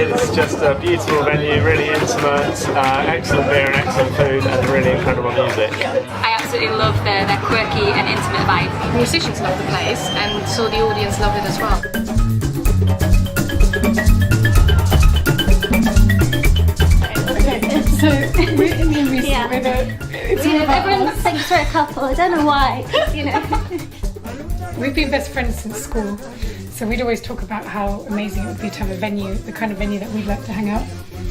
It's just a beautiful venue, really intimate, excellent beer and excellent food, and really incredible music. I absolutely love their quirky and intimate vibe. Musicians love the place, and so the audience love it as well. Okay, so we're in the music. Yeah. Everyone thinks we're a couple. I don't know why. You know. We've been best friends since school, so we'd always talk about how amazing it would be to have a venue, the kind of venue that we'd like to hang out.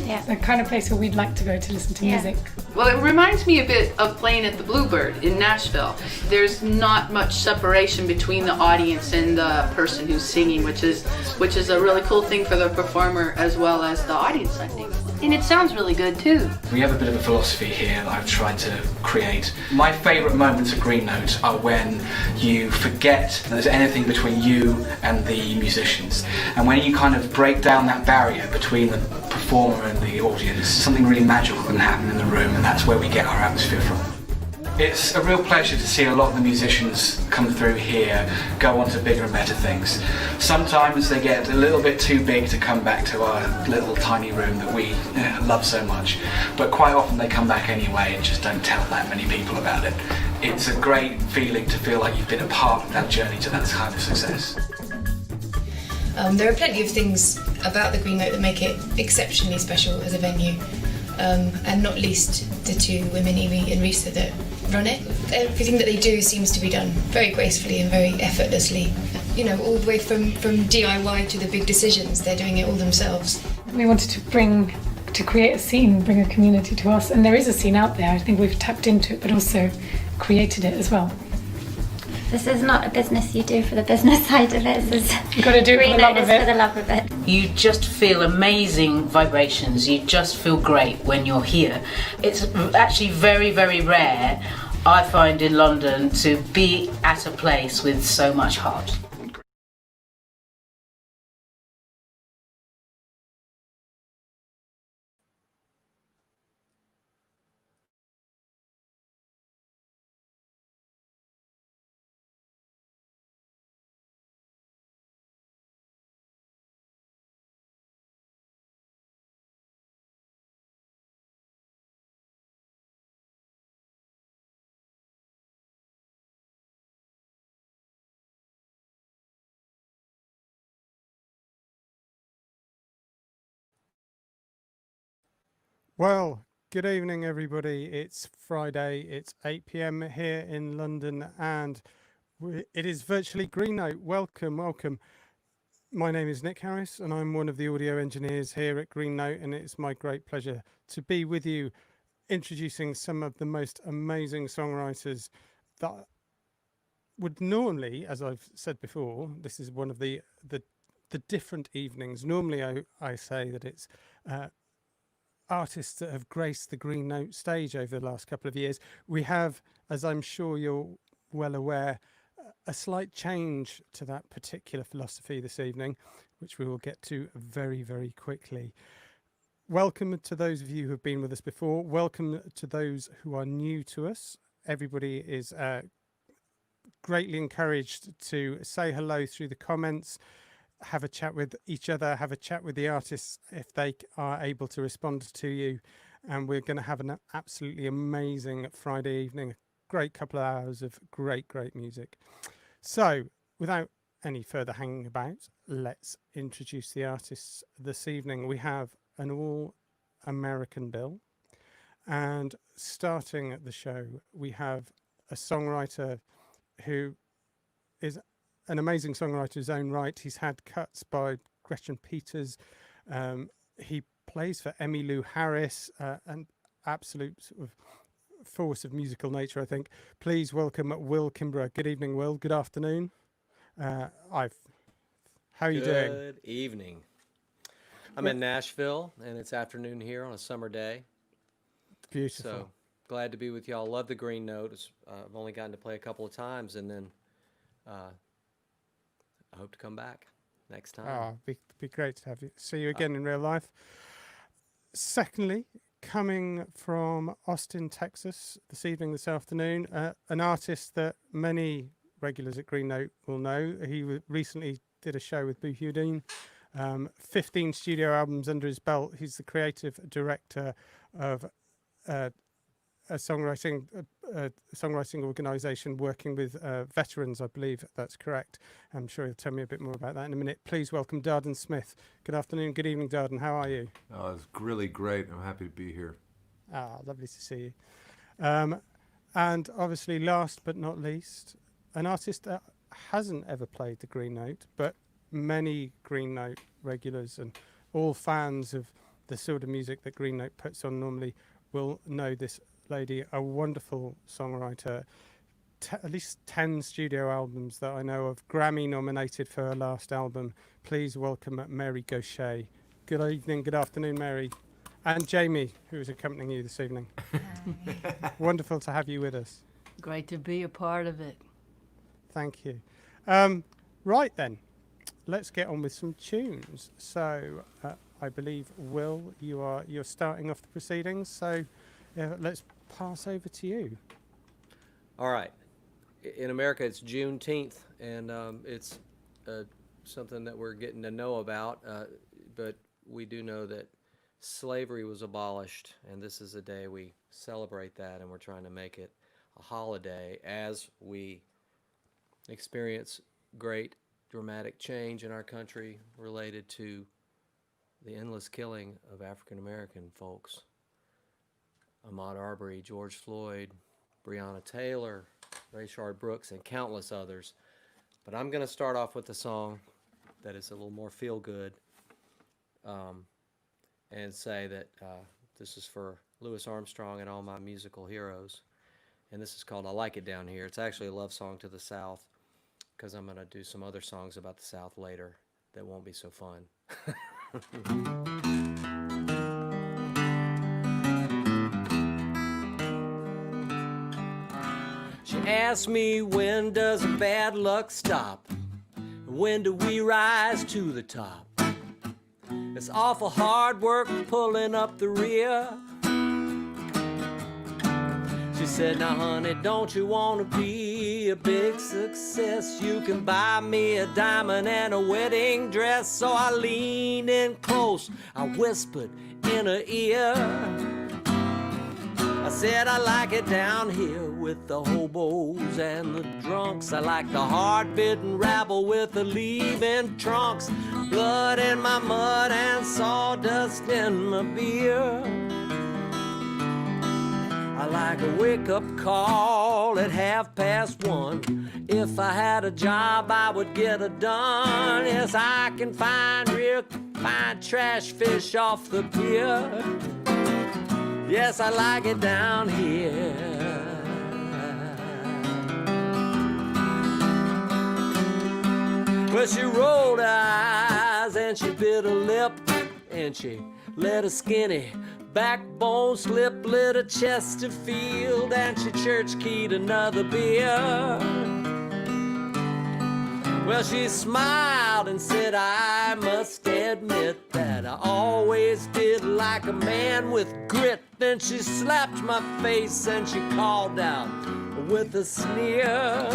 Yeah. The kind of place where we'd like to go to listen to music. Well, it reminds me a bit of playing at the Bluebird in Nashville. There's not much separation between the audience and the person who's singing, which is a really cool thing for the performer as well as the audience, I think. And it sounds really good too. We have a bit of a philosophy here that I've tried to create. My favourite moments at Green Note are when you forget there's anything between you and the musicians. And when you kind of break down that barrier between the performer and the audience, something really magical can happen in the room, and that's where we get our atmosphere from. It's a real pleasure to see a lot of the musicians come through here go on to bigger and better things. Sometimes they get a little bit too big to come back to our little tiny room that we love so much, but quite often they come back anyway and just don't tell that many people about it. It's a great feeling to feel like you've been a part of that journey to that kind of success. There are plenty of things about the Green Note that make it exceptionally special as a venue, and not least the two women, Evie and Risa, that run it. Everything that they do seems to be done very gracefully and very effortlessly. You know, all the way from DIY to the big decisions, they're doing it all themselves. We wanted to create a scene, bring a community to us, and there is a scene out there. I think we've tapped into it, but also created it as well. This is not a business you do for the business side of it. You've got to do it for the love of it. For the love of it. You just feel amazing vibrations. You just feel great when you're here. It's actually very, very rare, I find, in London to be at a place with so much heart. Well, good evening, everybody. It's Friday, it's 8 p.m. here in London, and it is virtually Green Note. Welcome, welcome. My name is Nick Harris, and I'm one of the audio engineers here at Green Note, and it's my great pleasure to be with you, introducing some of the most amazing songwriters that would normally, as I've said before, this is one of the different evenings. Normally, I say that it's artists that have graced the Green Note stage over the last couple of years. We have, as I'm sure you're well aware, a slight change to that particular philosophy this evening, which we will get to very, very quickly. Welcome to those of you who have been with us before. Welcome to those who are new to us. Everybody is greatly encouraged to say hello through the comments, have a chat with each other, have a chat with the artists if they are able to respond to you. And we're going to have an absolutely amazing Friday evening, a great couple of hours of great music. So without any further hanging about, let's introduce the artists this evening. We have an all-American bill, and starting the show we have a songwriter who is an amazing songwriter in his own right. He's had cuts by Gretchen Peters. He plays for Emmylou Harris, an absolute sort of force of musical nature, I think. Please welcome Will Kimbrough. Good evening, Will. Good afternoon. How are you doing? Good evening. I'm in Nashville, and it's afternoon here on a summer day. Beautiful. So glad to be with y'all. Love the Green Note. I've only gotten to play a couple of times, and then I hope to come back next time. Oh, be great to have you. See you again in real life. Secondly, coming from Austin, Texas, this afternoon, an artist that many regulars at Green Note will know. He recently did a show with Boo Hewdine, 15 studio albums under his belt. He's the creative director of a songwriting organisation working with veterans, I believe that's correct. I'm sure he'll tell me a bit more about that in a minute. Please welcome Darden Smith. Good afternoon, good evening, Darden. How are you? Oh, it's really great. I'm happy to be here. Ah, lovely to see you. And obviously, last but not least, an artist that hasn't ever played the Green Note, but many Green Note regulars and all fans of the sort of music that Green Note puts on normally will know this lady, a wonderful songwriter, at least 10 studio albums that I know of, Grammy-nominated for her last album. Please welcome Mary Gauthier. Good evening, good afternoon, Mary. And Jamie, who is accompanying you this evening. Wonderful to have you with us. Great to be a part of it. Thank you. Right then, let's get on with some tunes. So I believe, Will, you're starting off the proceedings, so let's pass over to you. All right. In America, it's Juneteenth, and it's something that we're getting to know about, but we do know that slavery was abolished, and this is a day we celebrate that, and we're trying to make it a holiday as we experience great dramatic change in our country related to the endless killing of African American folks. Ahmaud Arbery, George Floyd, Breonna Taylor, Rayshard Brooks, and countless others. But I'm going to start off with a song that is a little more feel-good, and say that this is for Louis Armstrong and all my musical heroes. And this is called I Like It Down Here. It's actually a love song to the South, because I'm going to do some other songs about the South later that won't be so fun. She asked me, when does bad luck stop? When do we rise to the top? It's awful hard work pulling up the rear. She said, now honey, don't you want to be a big success? You can buy me a diamond and a wedding dress. So I leaned in close, I whispered in her ear. I said, I like it down here with the hobos and the drunks. I like the hard-bitten rabble with the leaving trunks. Blood in my mud and sawdust in my beer. I like a wake-up call at 1:30. If I had a job, I would get it done. Yes, I can find real fine trash fish off the pier. Yes, I like it down here. Well, she rolled her eyes and she bit her lip, and she let a skinny backbone slip, lit a Chesterfield, and she church keyed another beer. Well, she smiled and said, I must admit that I always did like a man with grit. Then she slapped my face and she called out with a sneer.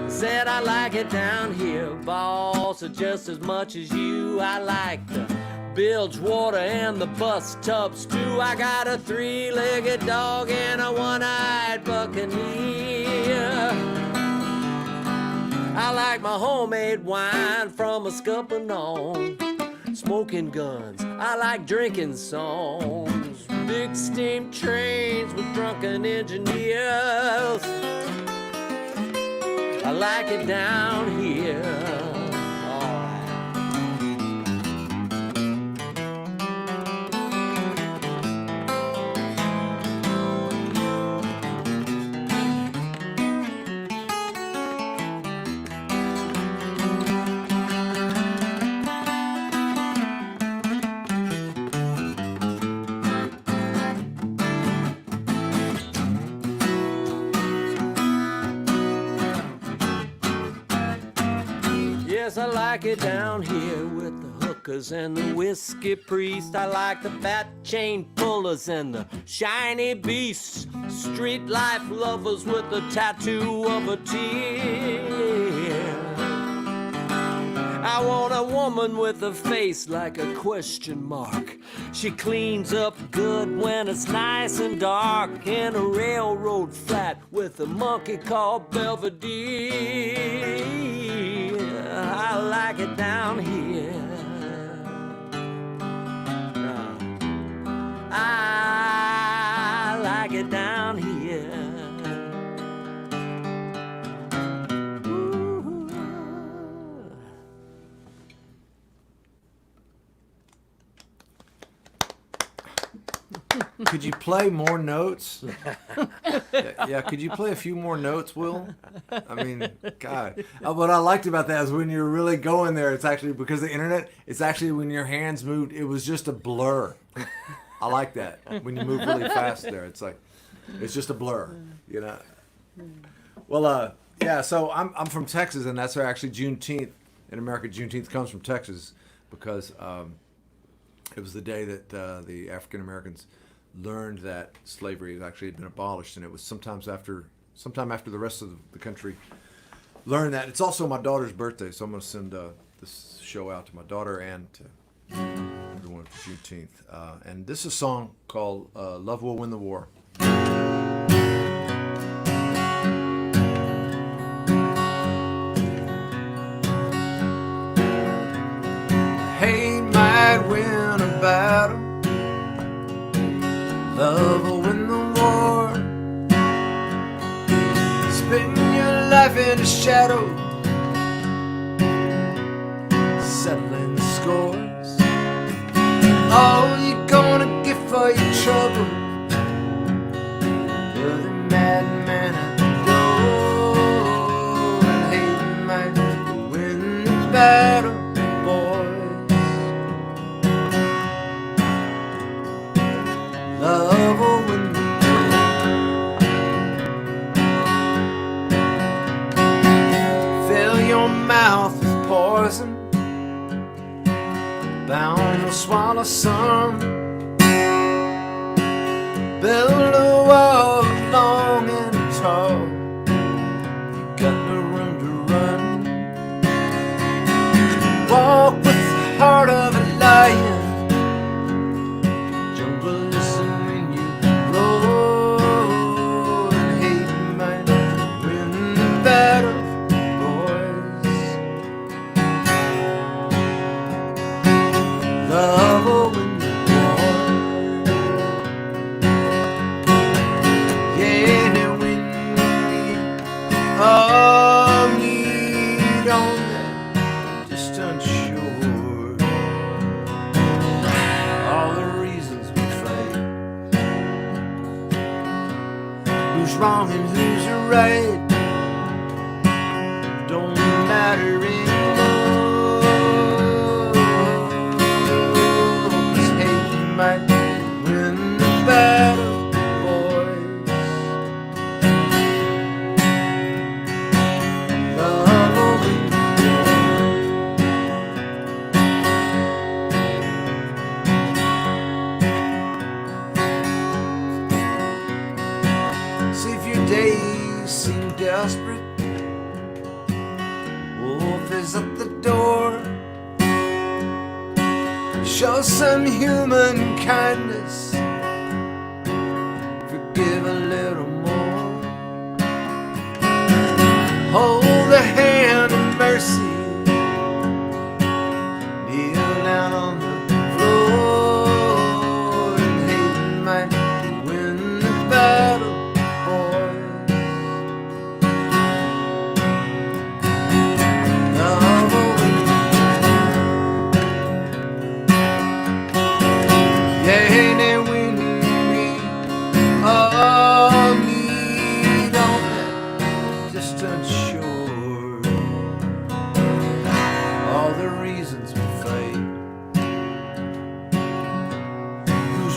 Said, I like it down here, boss, just as much as you. I like the bilge water and the bus tubs too. I got a three-legged dog and a one-eyed buccaneer. I like my homemade wine from a scuppernong. Smoking guns, I like drinking songs. Big steam trains with drunken engineers. I like it down here. Yes, I like it down here with the hookers and the whiskey priest. I like the fat chain pullers and the shiny beasts. Street life lovers with the tattoo of a tear. I want a woman with a face like a question mark. She cleans up good when it's nice and dark in a railroad flat with a monkey called Belvedere. I like it down here. I like it down here. Could you play more notes? Yeah, could you play a few more notes, Will? I mean, God. What I liked about that is when you're really going there, it's actually, because of the internet, it's actually when your hands moved, it was just a blur. I like that. When you move really fast there, it's like, it's just a blur, you know? Well, yeah, so I'm from Texas, and that's where actually Juneteenth, in America, Juneteenth comes from Texas, because it was the day that the African Americans learned that slavery actually had been abolished, and it was sometime after the rest of the country learned that. It's also my daughter's birthday, so I'm going to send this show out to my daughter and to everyone for Juneteenth. And this is a song called Love Will Win the War. Hate might win a battle, love will win the war. Spend your life in the shadow, settling the scores. All you gonna get for your trouble, you're the madman at the door. And hate might win the battle, love will win the war. Fill your mouth with poison, bound to swallow some. Build a wall long and tall, you got no room to run. Walk with the heart of a lion, wrong and who's right don't matter anymore. 'Cause hate might win the battle, boys. Love will win the See if your days seem desperate, wolf is at the door. Show some human kindness, forgive a little more. Hold the hand of mercy, kneel down on the floor. And hate might win the battle,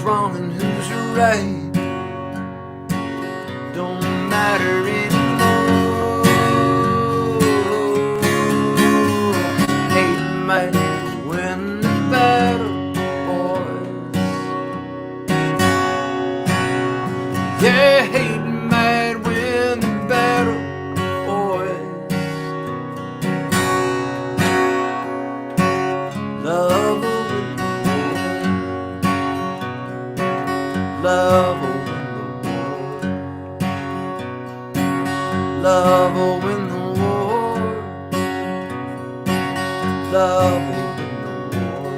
wrong and who's right don't matter anymore. Hate might win the battle, boys. Yeah, hate might win the battle, boys. Love will win the war. Love will win the war.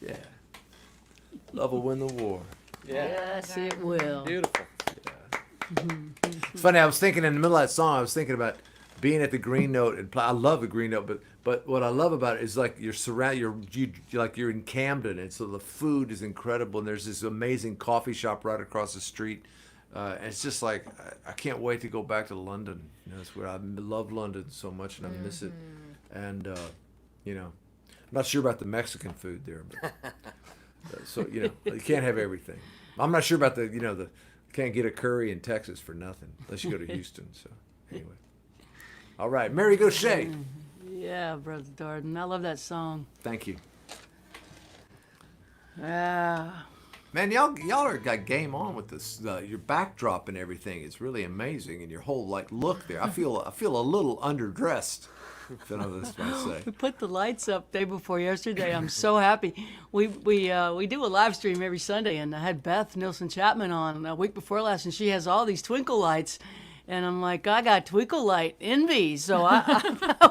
Yeah. Love will win the war. Yes, it will. Beautiful. It's funny, I was thinking in the middle of that song, I was thinking about being at the Green Note, and I love the Green Note, but what I love about it is like you're in Camden, and so the food is incredible, and there's this amazing coffee shop right across the street, and it's just like I can't wait to go back to London. You know, it's where I love London so much, and I miss it, and you know, I'm not sure about the Mexican food there, but so you know, you can't have everything. I'm not sure about the can't get a curry in Texas for nothing unless you go to Houston. So anyway, all right, Mary Gauthier. Yeah, Brother Darden, I love that song. Thank you. Yeah. Man, y'all are got game on with this. Your backdrop and everything is really amazing, and your whole look there. I feel a little underdressed. If I know this might say. We put the lights up day before yesterday. I'm so happy. We do a live stream every Sunday, and I had Beth Nilsson Chapman on a week before last, and she has all these twinkle lights. And I'm like, I got twinkle light envy. So I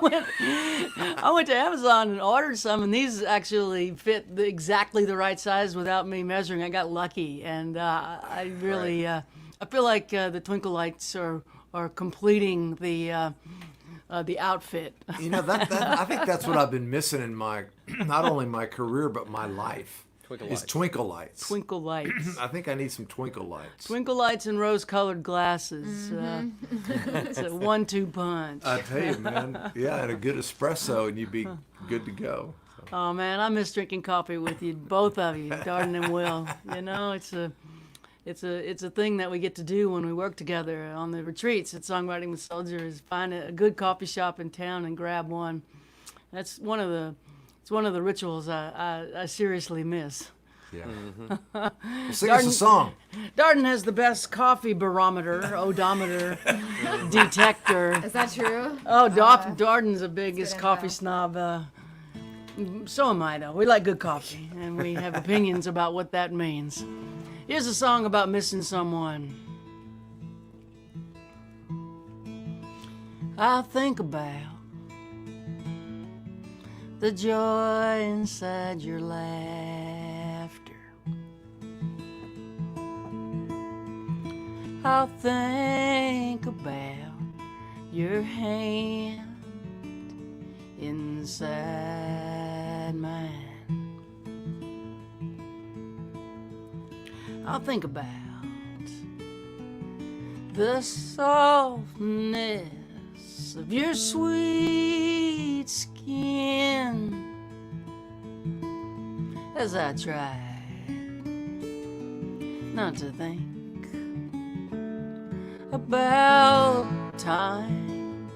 went to Amazon and ordered some, and these actually fit exactly the right size without me measuring. I got lucky, and I really I feel like the twinkle lights are completing the outfit. You know, I think that's what I've been missing in my not only my career but my life. Twinkle lights. Twinkle lights. I think I need some twinkle lights. Twinkle lights and rose-colored glasses. It's a 1-2 punch. I tell you, man. Yeah, and a good espresso, and you'd be good to go. So. Oh man, I miss drinking coffee with you, both of you, Darden and Will. You know, it's a thing that we get to do when we work together on the retreats at Songwriting with Soldiers. Find a good coffee shop in town and grab one. That's one of the rituals I seriously miss. Yeah. Well, sing us a song. Darden has the best coffee barometer, odometer, detector. Is that true? Oh, Darden's the biggest coffee snob. So am I, though. We like good coffee, and we have opinions about what that means. Here's a song about missing someone. I think about the joy inside your laughter. I'll think about your hand inside mine. I'll think about the softness of your sweet skin as I try not to think about time.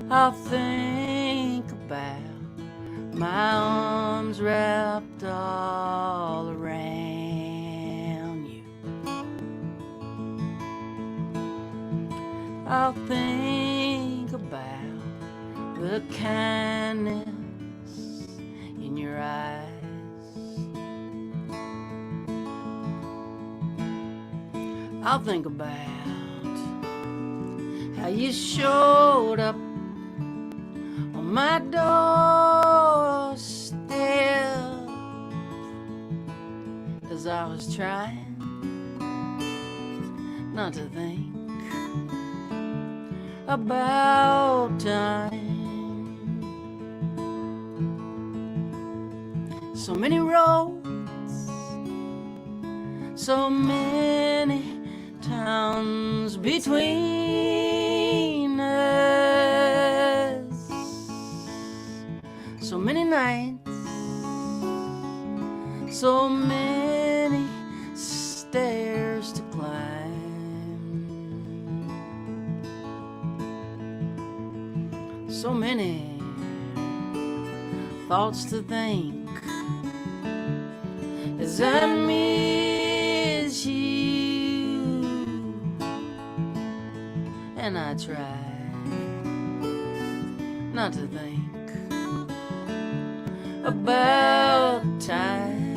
I'll think about my arms wrapped all around you. I'll think about the kindness in your eyes. I'll think about how you showed up on my doorstep as I was trying not to think about time. So many roads, so many towns between us, so many nights, so many stairs to climb, so many thoughts to think as I miss you, and I try not to think about time.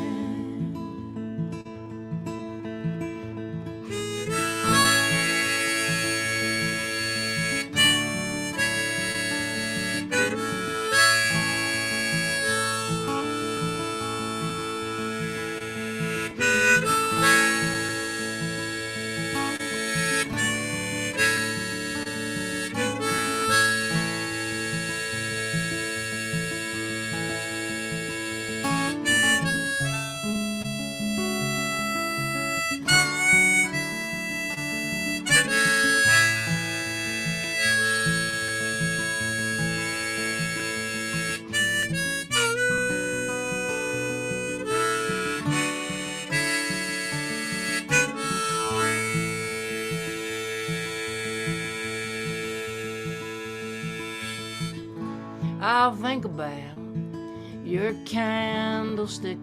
I'll think about your candlestick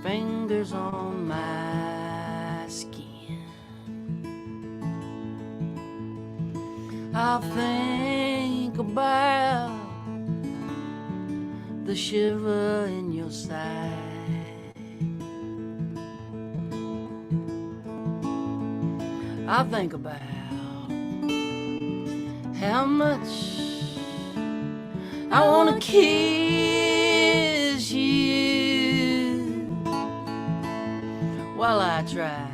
fingers on my skin. I'll think about the shiver in your side. I'll think about how much I wanna kiss you while I try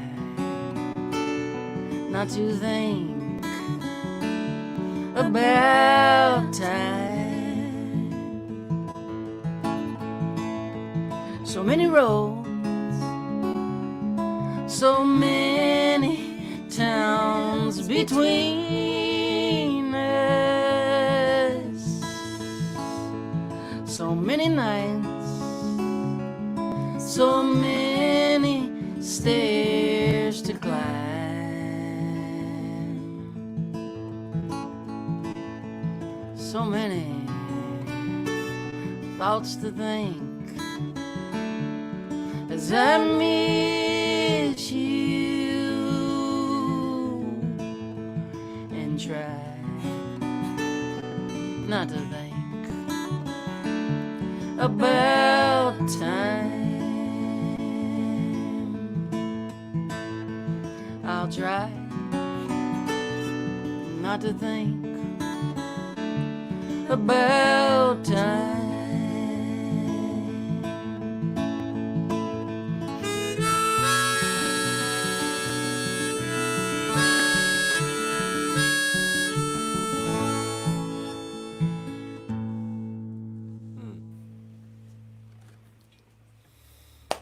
not to think about time. So many roads, so many towns between us, so many nights, so many stairs to climb, so many thoughts to think as I miss you and try not to think about time. I'll try not to think about time.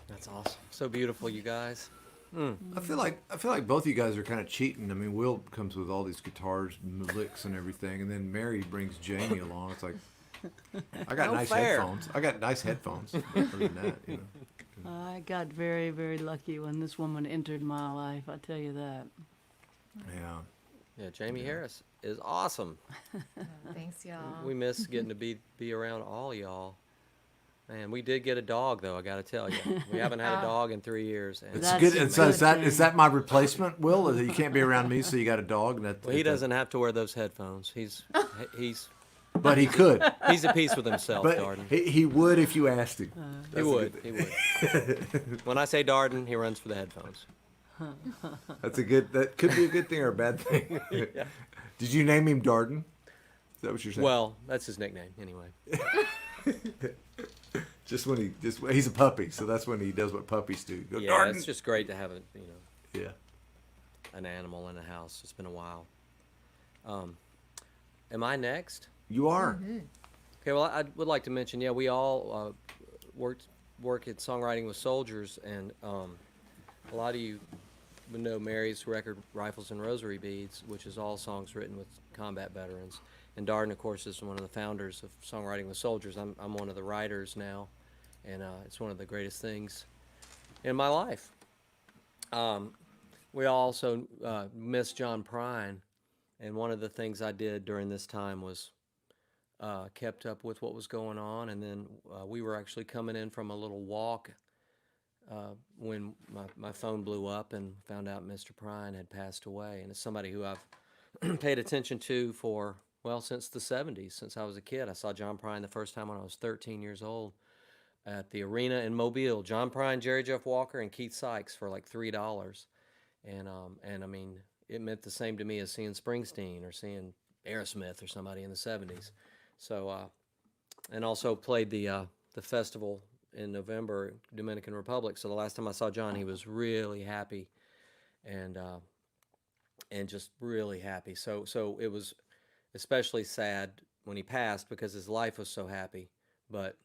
That's awesome. So beautiful, you guys. I feel like both of you guys are kind of cheating. I mean, Will comes with all these guitars, licks, and everything, and then Mary brings Jamie along. It's like I got No nice fair. headphones. I got nice headphones. Other than that, you know. I got very, very lucky when this woman entered my life, I tell you that. Yeah. Yeah, Jamie Harris is awesome. Thanks, y'all. We miss getting to be around all y'all. Man, we did get a dog though. I got to tell you, we haven't had a dog in 3 years. And It's good. And so is that my replacement, Will? Is that you can't be around me, so you got a dog? And that, well, he doesn't have to wear those headphones. He's. But he could. He's at peace with himself, But Darden. he would if you asked him. He would. He would. When I say Darden, he runs for the headphones. That could be a good thing or a bad thing. Yeah. Did you name him Darden? Is that what you're saying? Well, that's his nickname anyway. Just when he's a puppy, so that's when he does what puppies do. Go, Yeah, Darden. it's just great to have Yeah. an animal in the house. It's been a while. Am I next? You are. Mm-hmm. Okay. Well, I would like to mention. Yeah, we all work at Songwriting with Soldiers, and a lot of you would know Mary's record, Rifles and Rosary Beads, which is all songs written with combat veterans. And Darden, of course, is one of the founders of Songwriting with Soldiers. I'm one of the writers now, and it's one of the greatest things in my life. We also miss John Prine, and one of the things I did during this time was kept up with what was going on, and then we were actually coming in from a little walk when my phone blew up and found out Mr. Prine had passed away. And it's somebody who I've paid attention to for, well, since the 70s, since I was a kid. I saw John Prine the first time when I was 13 years old. at the arena in Mobile. John Prine, Jerry Jeff Walker, and Keith Sykes for like $3. And I mean, it meant the same to me as seeing Springsteen or seeing Aerosmith or somebody in the 70s. So, and also played the festival in November, Dominican Republic. So the last time I saw John, he was really happy, and just really happy. So it was especially sad when he passed because his life was so happy. But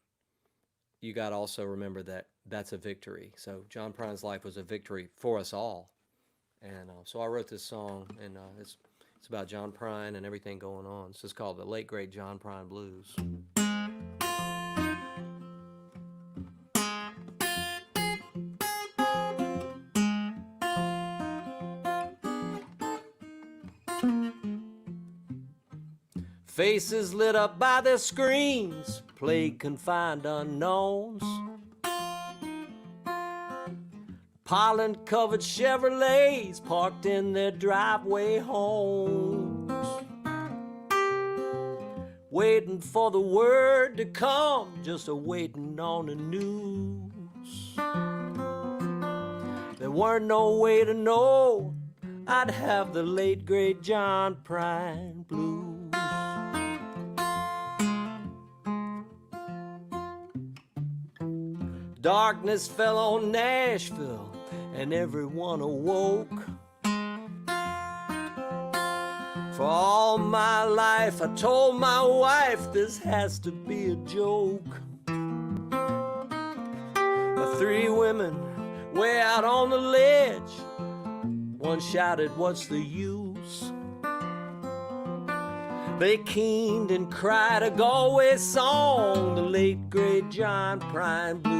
you got to also remember that that's a victory. So John Prine's life was a victory for us all. And so I wrote this song, and it's about John Prine and everything going on. This is called The Late Great John Prine Blues. Faces lit up by their screens, plague-confined unknowns. Pollen-covered Chevrolets parked in their driveway homes, waiting for the word to come, just a-waiting on the news. There weren't no way to know I'd have the late great John Prine blues. Darkness fell on Nashville and everyone awoke. For all my life I told my wife this has to be a joke. The three women way out on the ledge, one shouted, "What's the use?" They keened and cried a Galway song, the late great John Prine blues.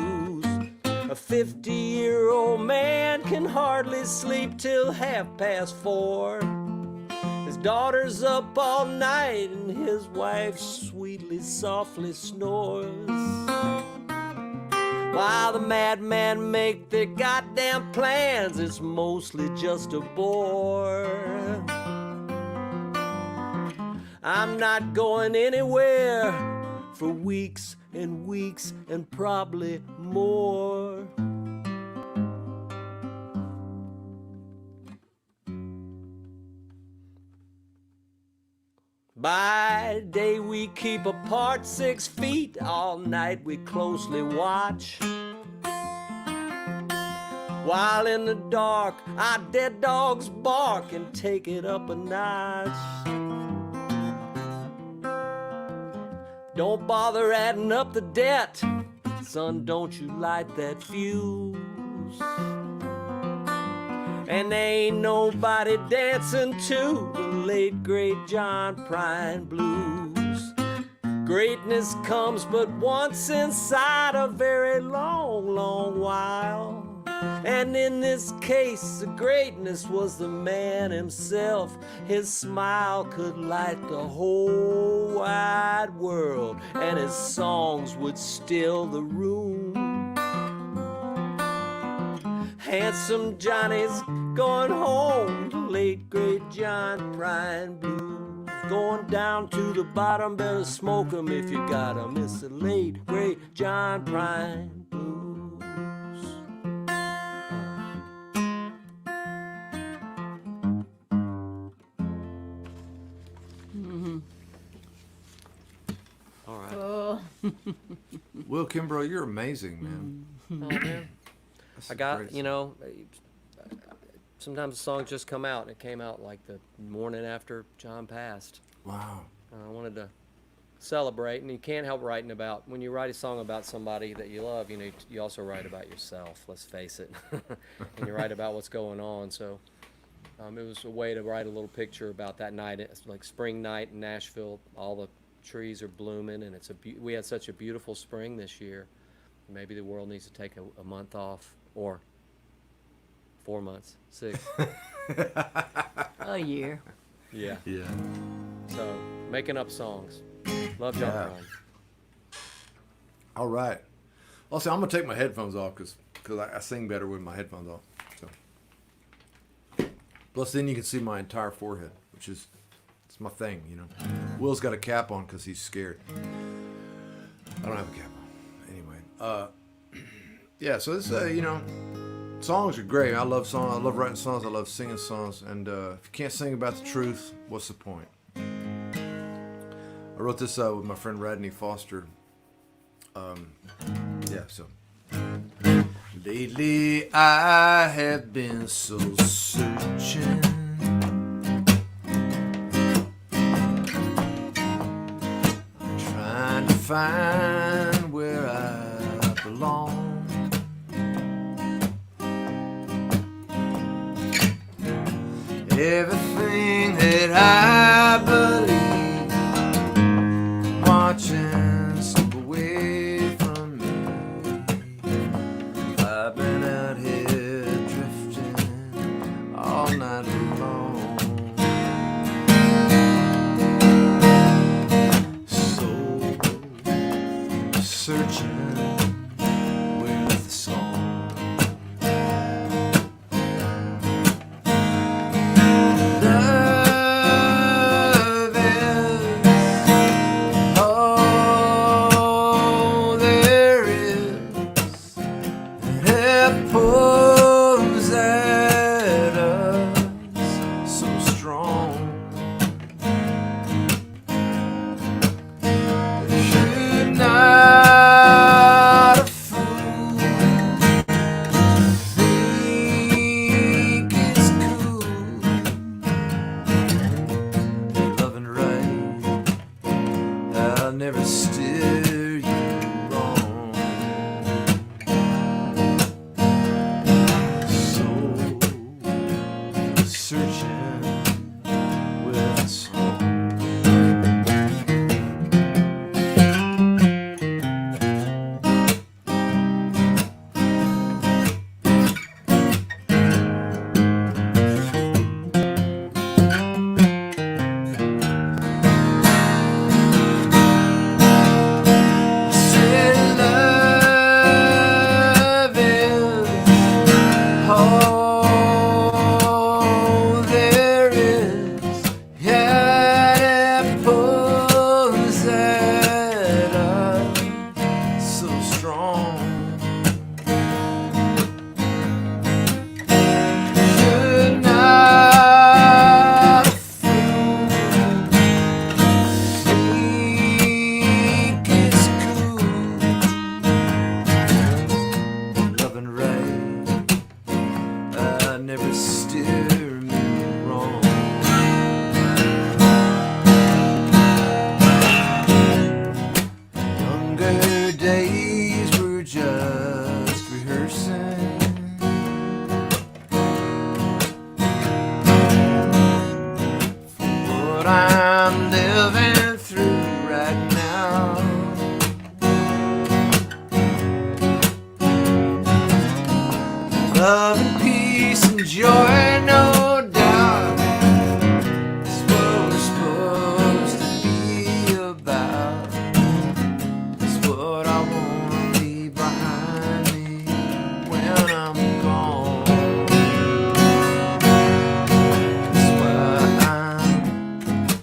A 50-year-old man can hardly sleep till 4:30. His daughter's up all night and his wife sweetly, softly snores, while the madmen make their goddamn plans. It's mostly just a bore. I'm not going anywhere for weeks and weeks and probably more. By day we keep apart 6 feet, all night we closely watch, while in the dark our dead dogs bark and take it up a notch. Don't bother adding up the debt, son, don't you light that fuse. And there ain't nobody dancing to the late great John Prine blues. Greatness comes but once inside a very long, long while. And in this case, the greatness was the man himself. His smile could light the whole wide world, and his songs would still the room. Handsome Johnny's going home, the late great John Prine blues. Going down to the bottom, better smoke 'em if you got 'em. It's the late great John Prine blues. All right. Oh. Will Kimbrough, you're amazing, man. Oh, man. I got, you know, sometimes the songs just come out. It came out like the morning after John passed. Wow. I wanted to celebrate, and you can't help writing about, when you write a song about somebody that you love, you know, you also write about yourself, let's face it. And you write about what's going on. So it was a way to write a little picture about that night. It's like spring night in Nashville. All the trees are blooming, and we had such a beautiful spring this year. Maybe the world needs to take a month off, or 4 months, 6. A year. Yeah. Yeah. So, making up songs. Love John Prine. All right. Also, I'm going to take my headphones off because I sing better with my headphones off. So. Plus, then you can see my entire forehead, which is it's my thing, you know. Will's got a cap on because he's scared. I don't have a cap on. anyway, yeah. So this, you know, songs are great. I love songs. I love writing songs. I love singing songs. And if you can't sing about the truth, what's the point? I wrote this with my friend Radney Foster. Yeah. So lately I have been so searching. Find where I belong. Everything that I believe watching slip away from me. I've been out here drifting all night long. Searching with the song. Love is all there is, and it pulls at us so strong. Should not never steer you wrong. So searching with a song. Never steer me wrong. Younger days were just rehearsing. For what I'm living through right now. Love and peace and joy, no doubt, is what we're supposed to be about. It's what I want to leave behind me when I'm gone. That's why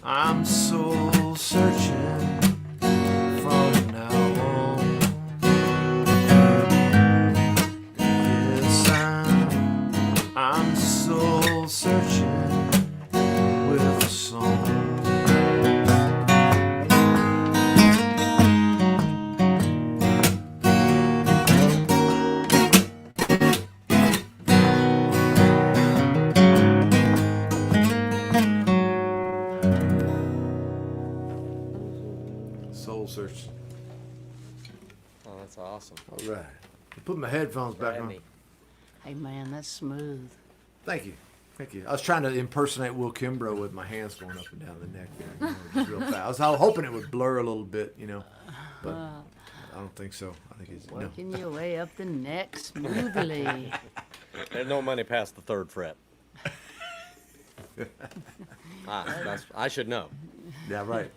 I'm soul searching from now on. I'm soul searching with a song. Soul searching. Oh, that's awesome. All right. I put my headphones back on. Hey man, that's smooth. Thank you. Thank you. I was trying to impersonate Will Kimbrough with my hands going up and down the neck there, you know, just real fast. I was hoping it would blur a little bit, you know, but I don't think so. I think it's working your way up the neck smoothly. There's no money past the 3rd fret. I should know. Yeah, right.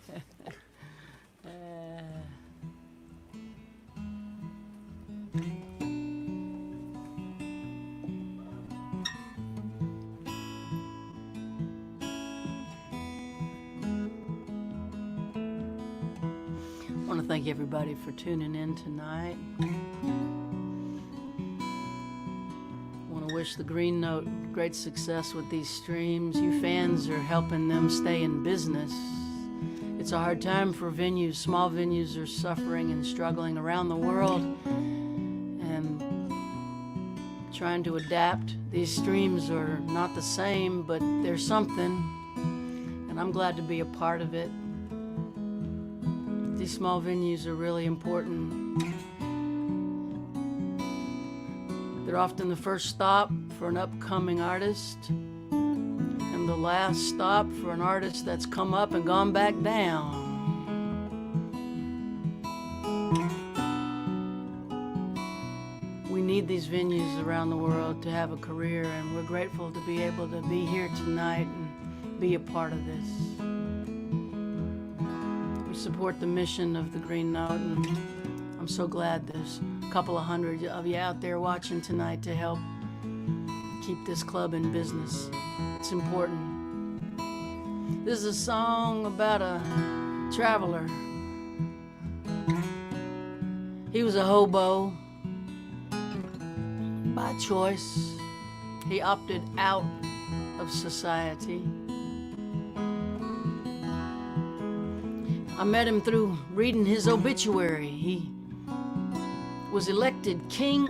want to thank everybody for tuning in tonight. I want to wish the Green Note great success with these streams. You fans are helping them stay in business. It's a hard time for venues. Small venues are suffering and struggling around the world and trying to adapt. These streams are not the same, but they're something, and I'm glad to be a part of it. These small venues are really important. They're often the first stop for an upcoming artist and the last stop for an artist that's come up and gone back down. We need these venues around the world to have a career, and we're grateful to be able to be here tonight and be a part of this. We support the mission of the Green Note, and I'm so glad there's a couple of hundred of you out there watching tonight to help keep this club in business. It's important. This is a song about a traveler. He was a hobo by choice. He opted out of society. I met him through reading his obituary. He was elected King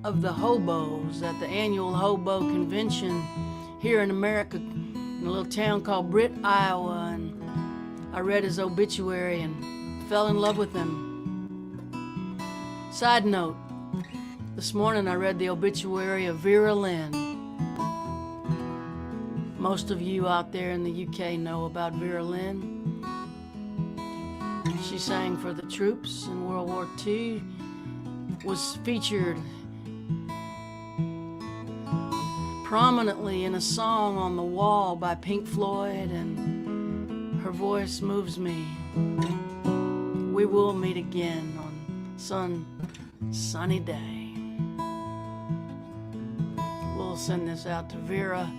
of the Hobos at the annual Hobo Convention here in America in a little town called Britt, Iowa, and I read his obituary and fell in love with him. Side note, this morning I read the obituary of Vera Lynn. Most of you out there in the UK know about Vera Lynn. She sang for the troops in World War II, was featured prominently in a song on the wall by Pink Floyd, and her voice moves me. We will meet again on some sunny day. We'll send this out to Vera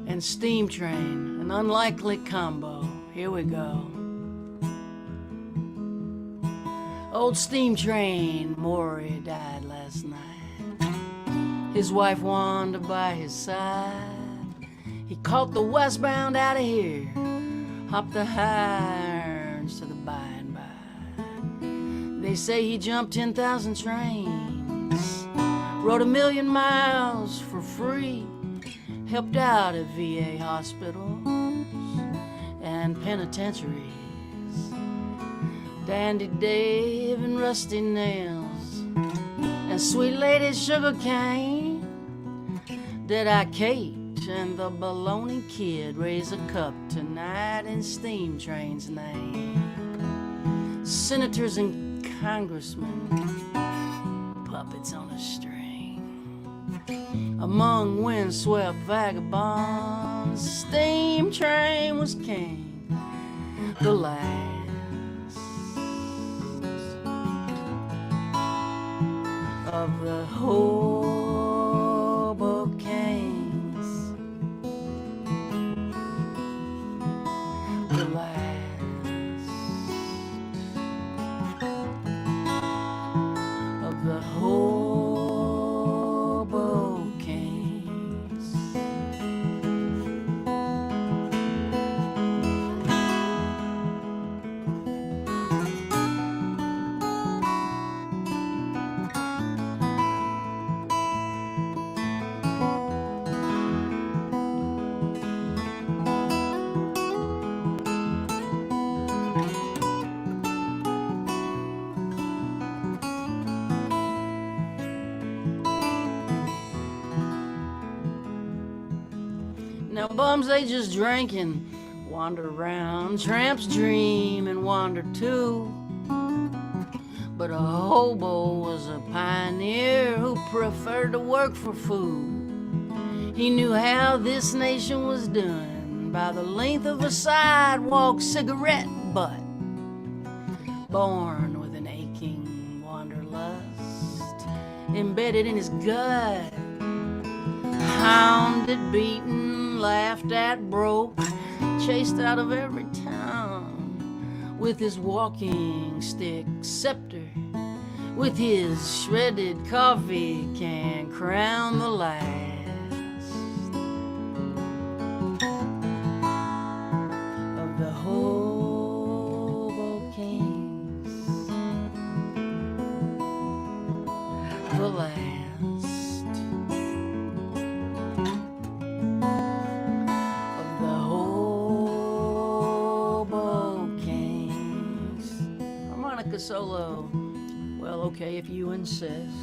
and Steam Train, an unlikely combo. Here we go. Old Steam Train, Maury died last night. His wife wandered by his side. He caught the westbound out of here, hopped the irons to the by and by. They say he jumped 10,000 trains, rode 1,000,000 miles for free, helped out at VA hospitals and penitentiaries. Dandy Dave and Rusty Nails and Sweet Lady Sugar Cane. Dead-Eye Kate and the Baloney Kid raise a cup tonight in Steam Train's name. Senators and congressmen, puppets on a string. Among windswept vagabonds, Steam Train was king. The last of the Hobo Kings, the last of the Hobo Kings. Now bums, they just drink and wander around. Tramps dream and wander too. But a hobo was a pioneer who preferred to work for food. He knew how this nation was done by the length of a sidewalk cigarette butt. Born with an aching wanderlust embedded in his gut. Hounded, beaten, laughed at, broke, chased out of every town with his walking stick scepter, with his shredded coffee can crown the last of the hobo kings, the last of the hobo kings. Harmonica solo. Well, okay, if you insist.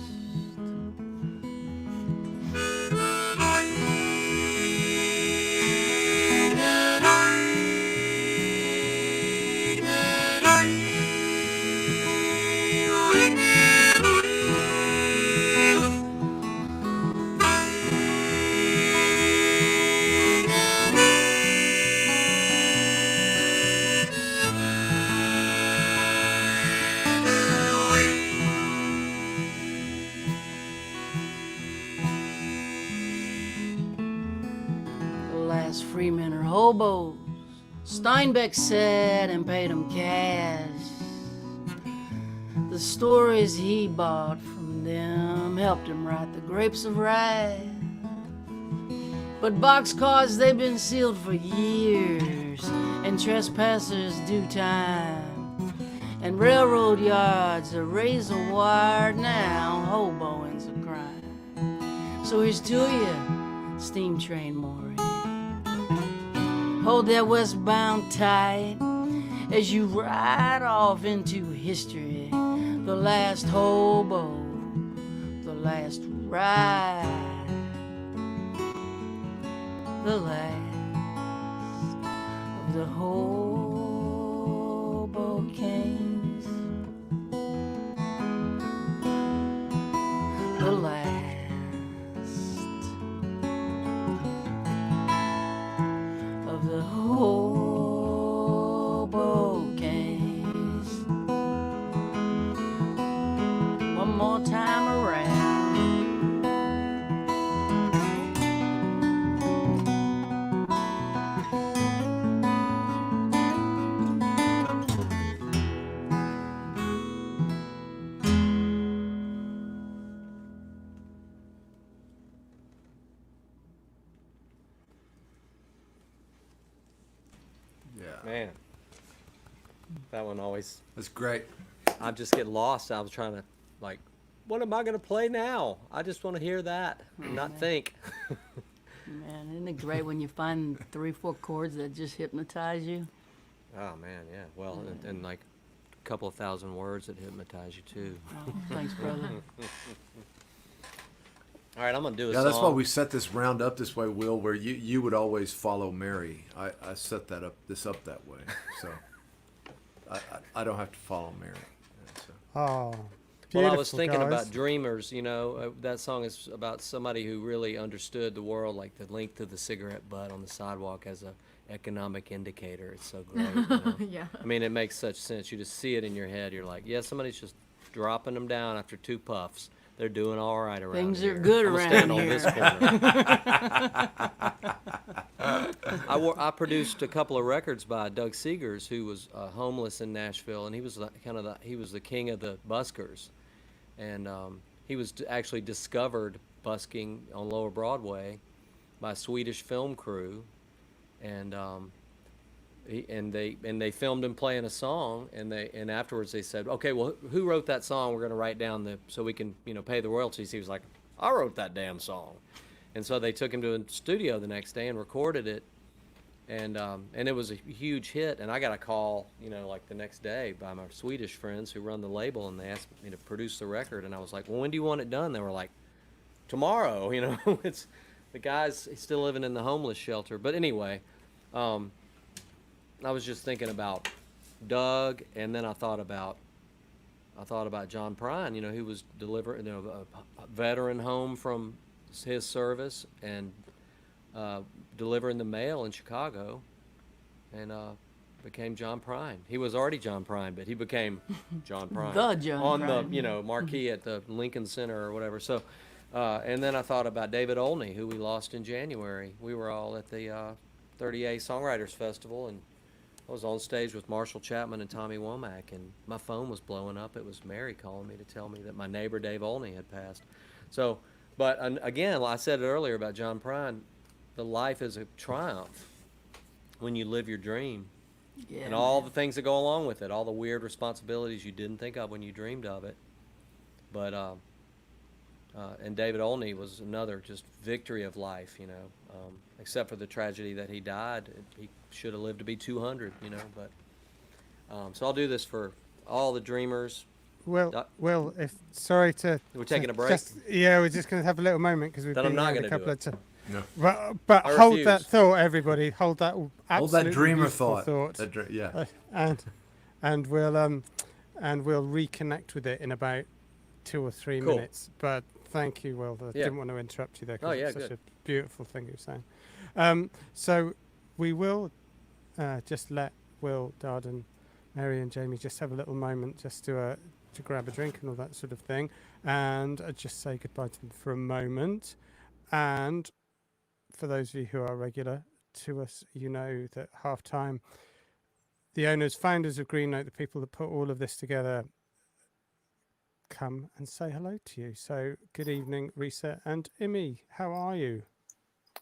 Last freemen are hobos, Steinbeck said, and paid him cash. The stories he bought from them helped him write The Grapes of Wrath. But boxcars, they've been sealed for years, and trespassers do time. And railroad yards are razor wired now, hoboing's a crime. So here's to you, steam train mooring. Hold that westbound tight as you ride off into history. The last hobo, the last ride, the last of the hobo kings, the last of the hobo kings. One more time around. Man, that one always. That's great. I just get lost. I was trying to, like, what am I going to play now? I just want to hear that and not think. Man, isn't it great when you find 3-4 chords that just hypnotize you? Oh, man, yeah. Well, and like a couple of thousand words that hypnotize you, too. Oh, thanks, brother. All right, I'm going to do a Yeah, song. that's why we set this round up this way, Will, where you would always follow Mary. I set this up that way. So I don't have to follow Mary. So. Oh, Well, I was thinking about Dreamers, you know, that song is about somebody who really understood the world, like the length of the cigarette butt on the sidewalk as a economic indicator. It's so great. You know? Yeah. I mean, it makes such sense. You just see it in your head. You're like, yeah, somebody's just dropping them down after 2 puffs. They're doing all right around Things here. are good I'm around stand here. on this corner. I produced a couple of records by Doug Seegers, who was homeless in Nashville, and he was he was the king of the buskers, and he was actually discovered busking on Lower Broadway by a Swedish film crew, and they filmed him playing a song, and afterwards they said, okay, well, who wrote that song? We're going to write down so we can pay the royalties. He was like, I wrote that damn song, and so they took him to a studio the next day and recorded it, and it was a huge hit. And I got a call like the next day by my Swedish friends who run the label, and they asked me to produce the record, and I was like, well, when do you want it done? They were like, tomorrow. It's the guy's still living in the homeless shelter, but anyway. I was just thinking about Doug, and then I thought about John Prine. He was delivering a veteran home from his service and delivering the mail in Chicago, and became John Prine. He was already John Prine, but he became John Prine. The John on Prine. the marquee at the Lincoln Center or whatever. So, and then I thought about David Olney, who we lost in January. We were all at the 30A Songwriters Festival, and I was on stage with Marshall Chapman and Tommy Womack, and my phone was blowing up. It was Mary calling me to tell me that my neighbor Dave Olney had passed. So, but again, I said it earlier about John Prine, the life is a triumph when you live your dream. Yeah, and all the things that go along with it, all the weird responsibilities you didn't think of when you dreamed of it. But, and David Olney was another just victory of life, you know, except for the tragedy that he died. He should have lived to be 200, you know, but, so I'll do this for all the dreamers. Well, sorry to... We're taking a break? We're just going to have a little moment because we've then been I'm not going to do it. No. But hold that thought, everybody. Hold that absolutely dreamer beautiful thought. And we'll reconnect with it in about 2 or 3 minutes. But thank you, Will. I didn't want to interrupt you there because it's such a beautiful thing you're saying. So we will just let Will, Darden, Mary and Jamie just have a little moment just to grab a drink and all that sort of thing, and just say goodbye to them for a moment. And for those of you who are regular to us, you know that halftime, the owners, founders of Green Note, the people that put all of this together, come and say hello to you. So good evening, Risa and Imi. How are you?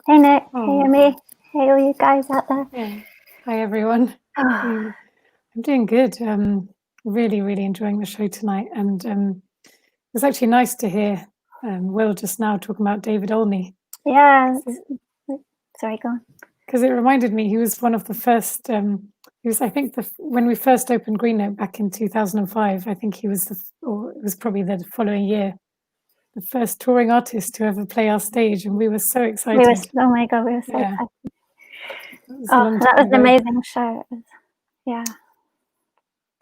Hey Nick, hey Imi, hey all you guys out there. Yeah. Hi everyone. I'm doing good. Really, really enjoying the show tonight, and it was actually nice to hear Will just now talking about David Olney. Yeah. Sorry, go on. Because it reminded me, he was one of the first. He was, I think, when we first opened Green Note back in 2005. I think he was or it was probably the following year, the first touring artist to ever play our stage, and we were so excited. Oh my god, we were so excited. That was an amazing show. Yeah.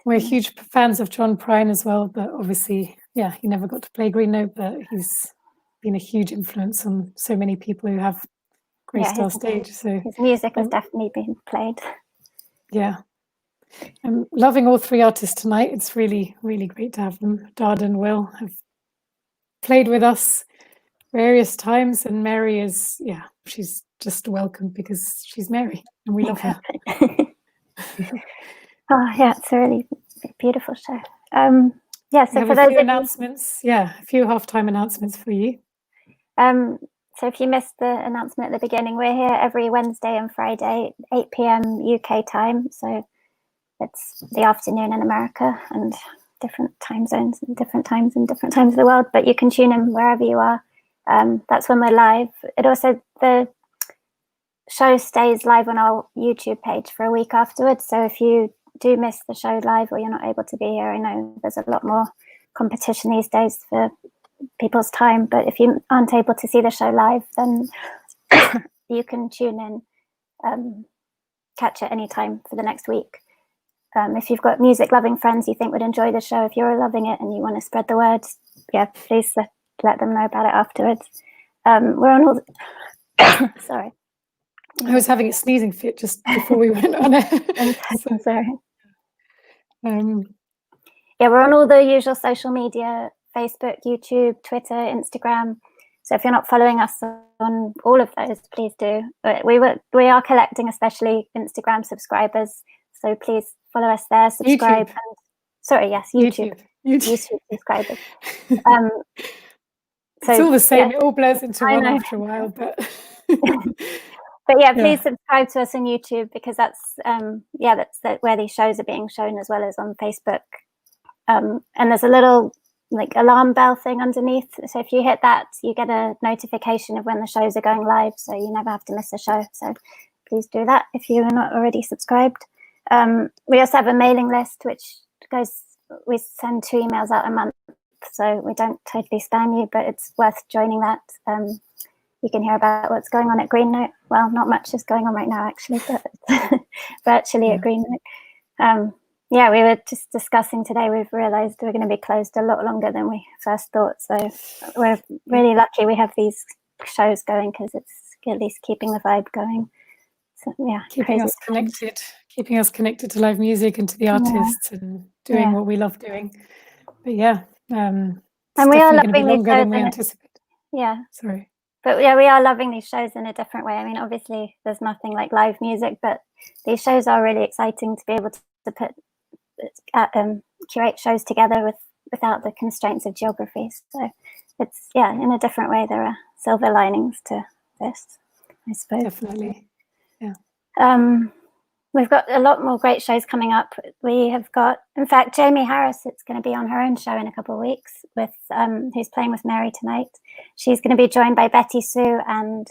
We're huge fans of John Prine as well, but obviously, he never got to play Green Note, but he's been a huge influence on so many people who have graced our stage. So his music has definitely been played. Yeah. I'm loving all 3 artists tonight. It's really, really great to have them. Darden and Will have played with us various times, and Mary is, she's just welcome because she's Mary and we love her. It's a really beautiful show. So for those announcements, a few halftime announcements for you. So if you missed the announcement at the beginning, we're here every Wednesday and Friday, 8 p.m. UK time. So it's the afternoon in America, and different time zones and different times in different times of the world. But you can tune in wherever you are. That's when we're live. The show stays live on our YouTube page for a week afterwards. So if you do miss the show live or you're not able to be here, I know there's a lot more competition these days for people's time, but if you aren't able to see the show live, then you can tune in, catch it any time for the next week. If you've got music loving friends you think would enjoy the show, if you're loving it and you want to spread the word, please let them know about it afterwards. We're on all sorry, I was having a sneezing fit just before we went on it. I'm sorry. We're on all the usual social media: Facebook, YouTube, Twitter, Instagram. So if you're not following us on all of those, please do. But we are collecting especially Instagram subscribers, so please follow us there, subscribe. YouTube subscribers. It's all the same. It all blurs into one after a while, but please subscribe to us on YouTube, because that's where these shows are being shown, as well as on Facebook. And there's a little alarm bell thing underneath, so if you hit that, you get a notification of when the shows are going live, so you never have to miss a show. So please do that if you are not already subscribed. We also have a mailing list, which we send 2 emails out a month, so we don't totally spam you, but it's worth joining that. You can hear about what's going on at Green Note. Well, not much is going on right now, actually, but virtually at Green Note. We were just discussing today, we've realised we're going to be closed a lot longer than we first thought. So we're really lucky we have these shows going, because it's at least keeping the vibe going. So, keeping us connected to live music and to the artists, and doing what we love doing. But and we are loving these shows than we anticipate. Sorry. But we are loving these shows in a different way. I mean, obviously there's nothing like live music, but these shows are really exciting to be able to put curate shows together without the constraints of geography. So it's, yeah, in a different way, there are silver linings to this, I suppose. Definitely, yeah. We've got a lot more great shows coming up. We have got, in fact, Jamie Harris, it's going to be on her own show in a couple of weeks, with who's playing with Mary tonight. She's going to be joined by Betty Sue and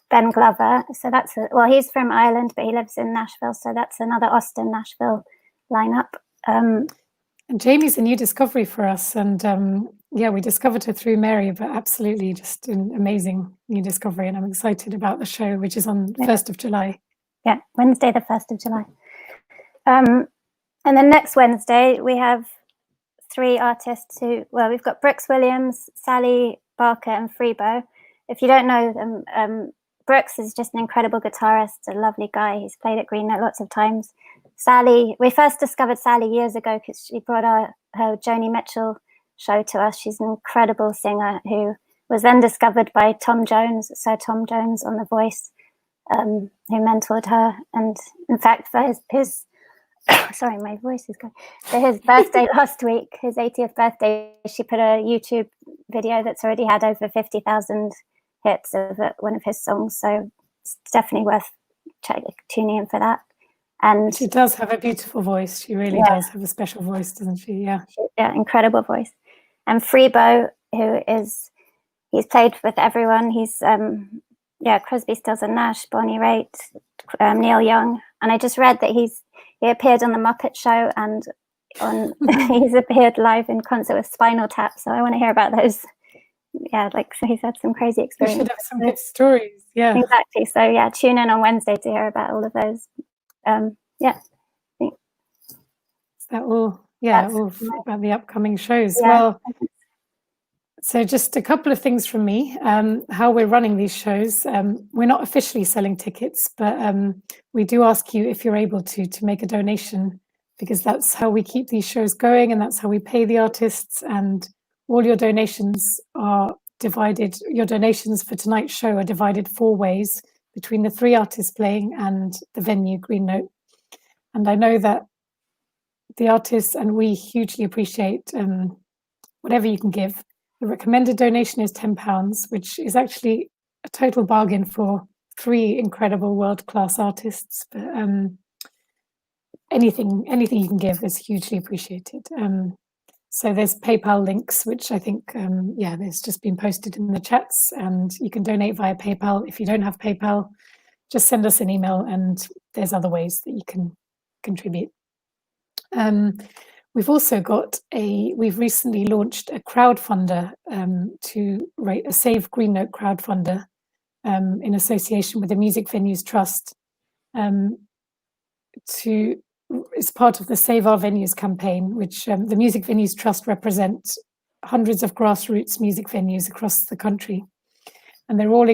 Ben Glover. So that's, well, he's from Ireland, but he lives in Nashville. So that's another Austin, Nashville lineup. And Jamie's a new discovery for us. And yeah, we discovered her through Mary, but absolutely just an amazing new discovery. And I'm excited about the show, which is on 1st of July. Yeah, Wednesday, the 1st of July. And then next Wednesday, we have 3 artists who, well, we've got Brooks Williams, Sally Barker, and Freebo. If you don't know them, Brooks is just an incredible guitarist, a lovely guy. He's played at Green Note lots of times. Sally, we first discovered Sally years ago because she brought her Joni Mitchell show to us. She's an incredible singer who was then discovered by Tom Jones, Sir Tom Jones on The Voice, who mentored her. And in fact, for his sorry, my voice is going. For his birthday last week, his 80th birthday, she put a YouTube video that's already had over 50,000 hits of one of his songs. So it's definitely worth tuning in for that. And she does have a beautiful voice. She really does have a special voice, doesn't she? Yeah. Yeah, incredible voice. And Freebo, he's played with everyone. He's Crosby, Stills and Nash, Bonnie Raitt, Neil Young. And I just read that he appeared on the Muppet Show and he's appeared live in concert with Spinal Tap. So I want to hear about those. Yeah, so he's had some crazy experiences. We should have some good stories. Yeah, exactly. So yeah, tune in on Wednesday to hear about all of those. That all about the upcoming shows. Yeah. Well, so just a couple of things from me. How we're running these shows. We're not officially selling tickets, but we do ask you if you're able to make a donation, because that's how we keep these shows going and that's how we pay the artists. And all your donations are divided. Your donations for tonight's show are divided 4 ways between the 3 artists playing and the venue, Green Note. And I know that the artists and we hugely appreciate whatever you can give. The recommended donation is £10, which is actually a total bargain for 3 incredible world-class artists. But anything you can give is hugely appreciated. So there's PayPal links, which I think, there's just been posted in the chats, and you can donate via PayPal. If you don't have PayPal, just send us an email, and there's other ways that you can contribute. We've also got we've recently launched a crowdfunder to rate a Save Green Note crowdfunder in association with the Music Venues Trust. It's part of the Save Our Venues campaign, which the Music Venues Trust represents hundreds of grassroots music venues across the country. And they're all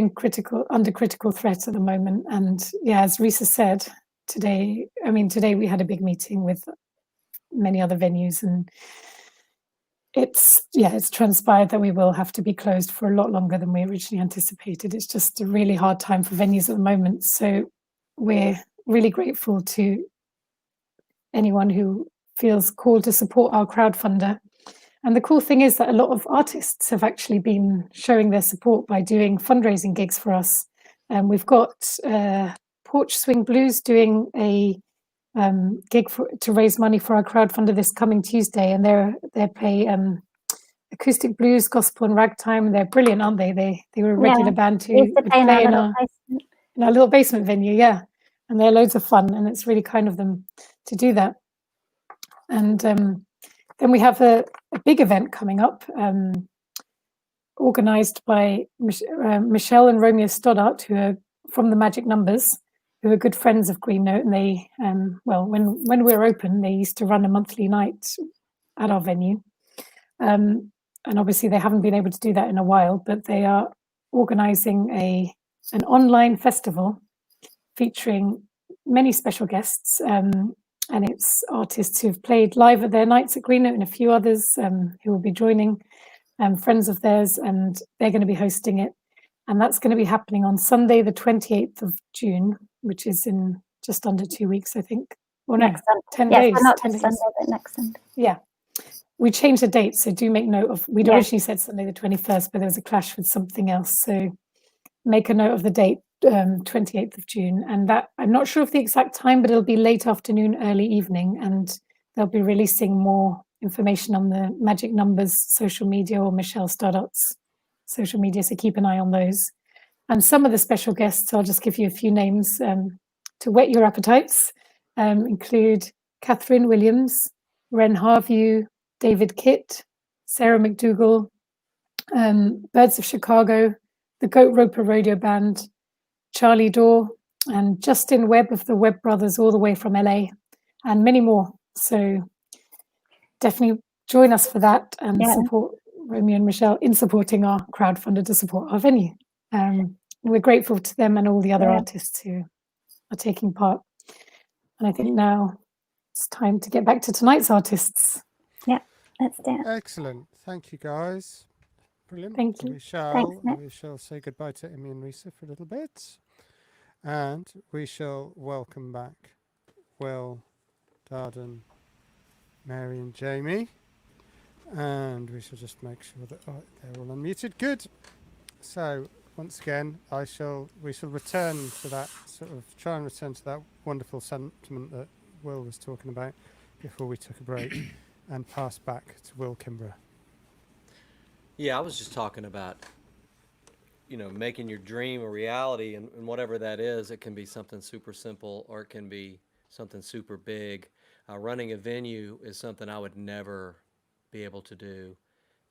under critical threat at the moment. And yeah, as Risa said, today we had a big meeting with many other venues, and it's transpired that we will have to be closed for a lot longer than we originally anticipated. It's just a really hard time for venues at the moment. So we're really grateful to anyone who feels called to support our crowdfunder. And the cool thing is that a lot of artists have actually been showing their support by doing fundraising gigs for us. We've got Porch Swing Blues doing a gig to raise money for our crowdfunder this coming Tuesday, and they play acoustic blues, gospel, and ragtime. They're brilliant, aren't they? They were a regular band who would play in our little basement venue, and they're loads of fun, and it's really kind of them to do that. And then we have a big event coming up, organised by Michelle and Romeo Stoddart, who are from the Magic Numbers, who are good friends of Green Note, and they, when we're open, they used to run a monthly night at our venue. And obviously they haven't been able to do that in a while, but they are organising an online festival featuring many special guests, and it's artists who've played live at their nights at Green Note and a few others who will be joining, friends of theirs, and they're going to be hosting it. And that's going to be happening on Sunday, the 28th of June, which is in just under 2 weeks, I think. Or no, Next Sunday. 10 Yes, days. but not 10 this days. Sunday, but next Sunday. Yeah. We changed the date, so do make note of, we'd Yeah. originally said Sunday the 21st, but there was a clash with something else. So make a note of the date, 28th of June. And that, I'm not sure of the exact time, but it'll be late afternoon, early evening. And they'll be releasing more information on the Magic Numbers social media or Michelle Stardot's social media. So keep an eye on those. And some of the special guests, I'll just give you a few names to whet your appetites, include Catherine Williams, Ren Harview, David Kitt, Sarah McDougall, Birds of Chicago, the Goat Roper Rodeo Band, Charlie Dorr, and Justin Webb of the Webb Brothers, all the way from LA, and many more. So definitely join us for that and support Romeo and Michelle in supporting our crowdfunder to support our venue. We're grateful to them and all the other artists who are taking part. And I think now it's time to get back to tonight's artists. Yeah, let's do it. Excellent. Thank you, guys. Brilliant. Thank you. We shall, Thanks, Nick. we shall say goodbye to Imi and Risa for a little bit. And we shall welcome back Will, Darden, Mary and Jamie. And we shall just make sure that they're all unmuted. Good. So once again, we shall return to that try and return to that wonderful sentiment that Will was talking about before we took a break and pass back to Will Kimbrough. Yeah, I was just talking about, making your dream a reality, and whatever that is. It can be something super simple or it can be something super big. Running a venue is something I would never be able to do,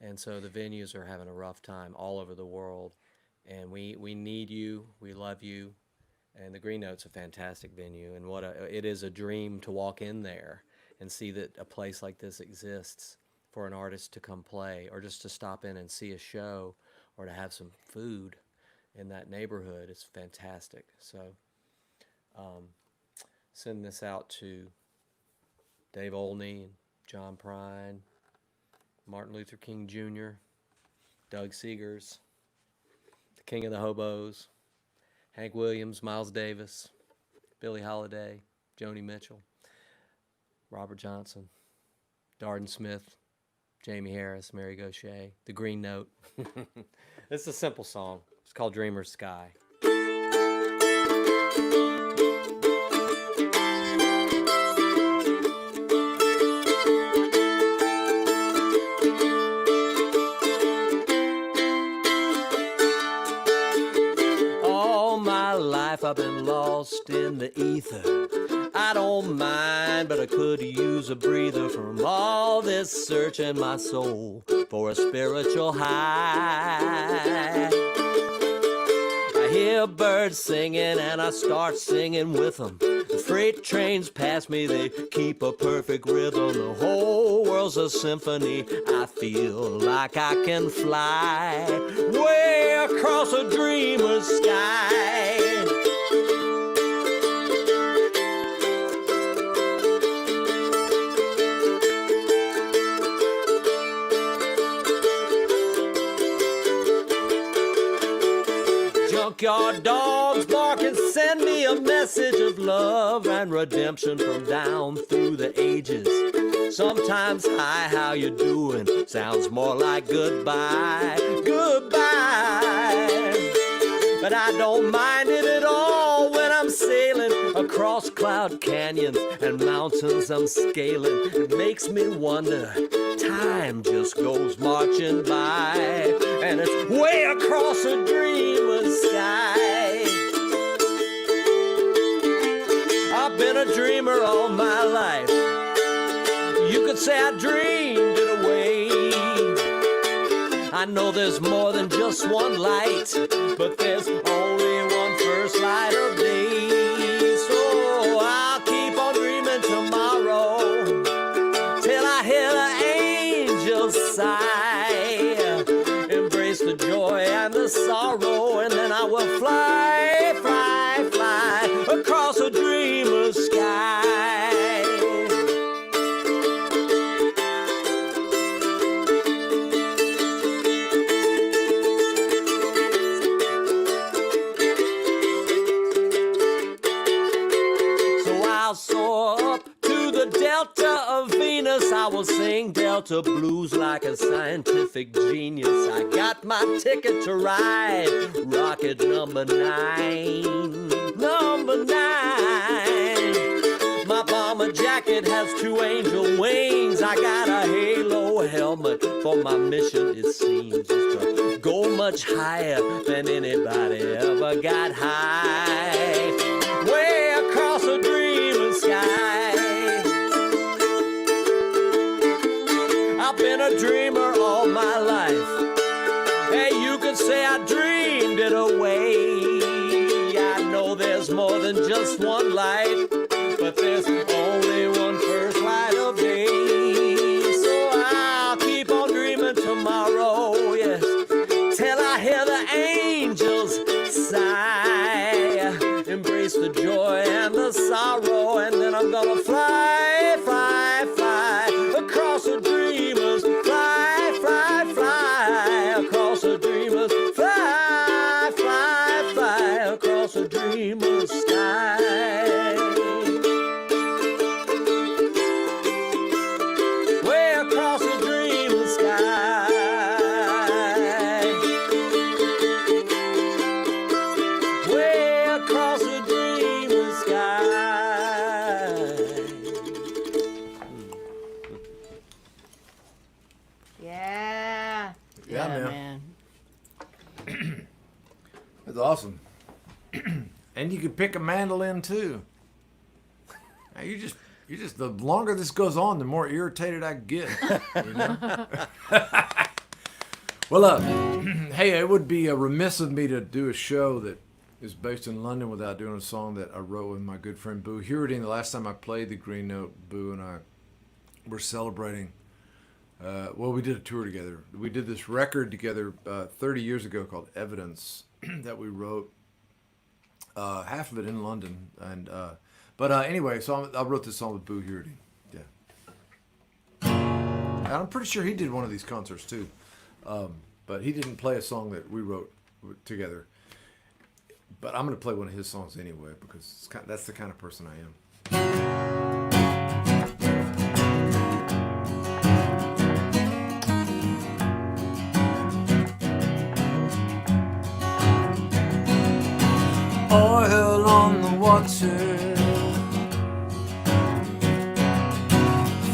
and so the venues are having a rough time all over the world, and we need you, we love you, and the Green Note's a fantastic venue, and it is a dream to walk in there and see that a place like this exists for an artist to come play, or just to stop in and see a show, or to have some food in that neighborhood. It's fantastic. So send this out to Dave Olney and John Prine, Martin Luther King Jr., Doug Seegers, the King of the Hobos, Hank Williams, Miles Davis, Billie Holiday, Joni Mitchell, Robert Johnson, Darden Smith, Jamie Harris, Mary Gauthier, The Green Note. It's a simple song. It's called Dreamer's Sky. All my life I've been lost in the ether. I don't mind, but I could use a breather from all this searching my soul for a spiritual high. I hear birds singing and I start singing with them. The freight trains pass me, they keep a perfect rhythm. The whole world's a symphony. I feel like I can fly way across a dreamer's sky. Junkyard dogs bark and send me a message of love and redemption from down through the ages. Sometimes hi, how you doing sounds more like goodbye, goodbye. But I don't mind it at all when I'm sailing across cloud canyons and mountains I'm scaling. It makes me wonder, time just goes marching by, and it's way across a dreamer's sky. I've been a dreamer all my life. You could say I dreamed it away. I know there's more than just one light, but there's only one first light of day. So I'll keep on dreaming tomorrow till I hear the angels sigh. Embrace the joy and the sorrow, and then I will fly, fly, fly across a dreamer's sky. I will sing Delta blues like a scientific genius. I got my ticket to ride rocket number 9. Number 9. My bomber jacket has 2 angel wings. I got a halo helmet for my mission, it seems, is to go much higher than anybody ever got high. Way across a dreaming sky. I've been a dreamer all my life. Hey, you could say I dreamed it away. I know there's more than just one light, but there's only one first light of day. So I'll keep on dreaming tomorrow, yes, till I hear the angels sigh. Embrace the joy and the sorrow, and then I'm gonna fly, fly, fly across the dreamers, fly, fly, fly across the dreamers, fly, fly, fly across the dreamers' sky. Way across the dreamers' sky. Way across the dreamers' sky. Yeah. Yeah, man. That's awesome. And you could pick a mandolin too. Now you just the longer this goes on, the more irritated I get. You know? Well, hey, it would be remiss of me to do a show that is based in London without doing a song that I wrote with my good friend Boo Hewarding. The last time I played the Green Note, Boo and I were celebrating. Well, we did a tour together. We did this record together 30 years ago called Evidence that we wrote. Half of it in London, and but anyway, so I wrote this song with Boo Hewarding. Yeah, and I'm pretty sure he did one of these concerts too, but he didn't play a song that we wrote together. But I'm gonna play one of his songs anyway because that's the kind of person I am. Oil on the water,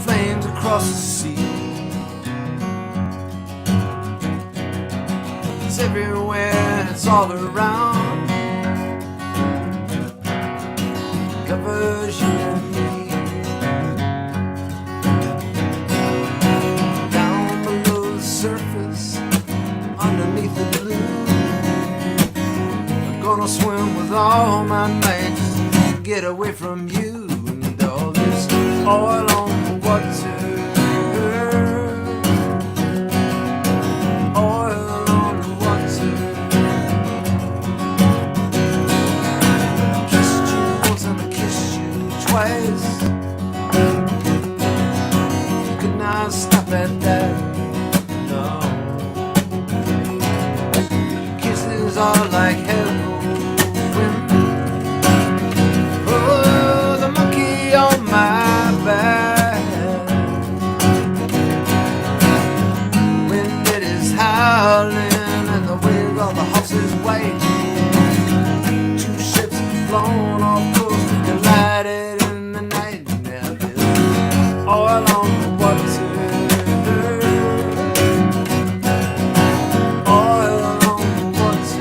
flames across the sea. It's everywhere, it's all around, covers you and me. Down below the surface, underneath the blue, gonna swim with all my might just to get away from you and all this oil on the water. Oil on the water. I kissed you once and I kissed you twice. Could not stop at that. No. Kisses are like heaven. On my back, wind it is howling and the wings of the horses wait. 2 ships have flown off course, collided in the night. Now there's oil on the water. Oil on the water.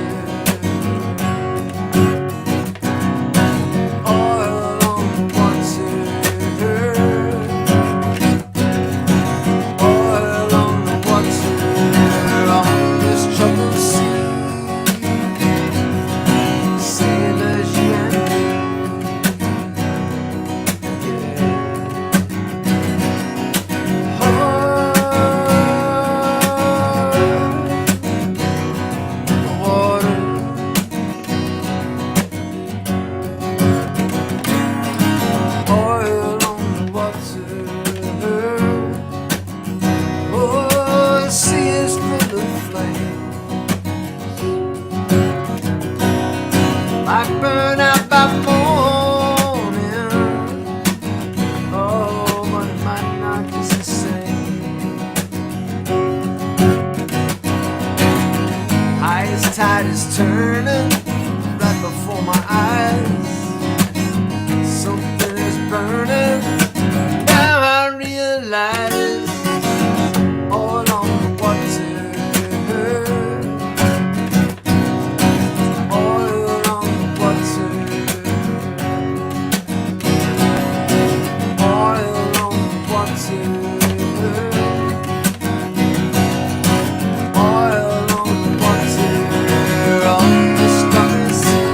turning right before my eyes. Something is burning. Now I realize all on the water. Oil on the water. Oil on the water. Oil on the water. On the stormy sea.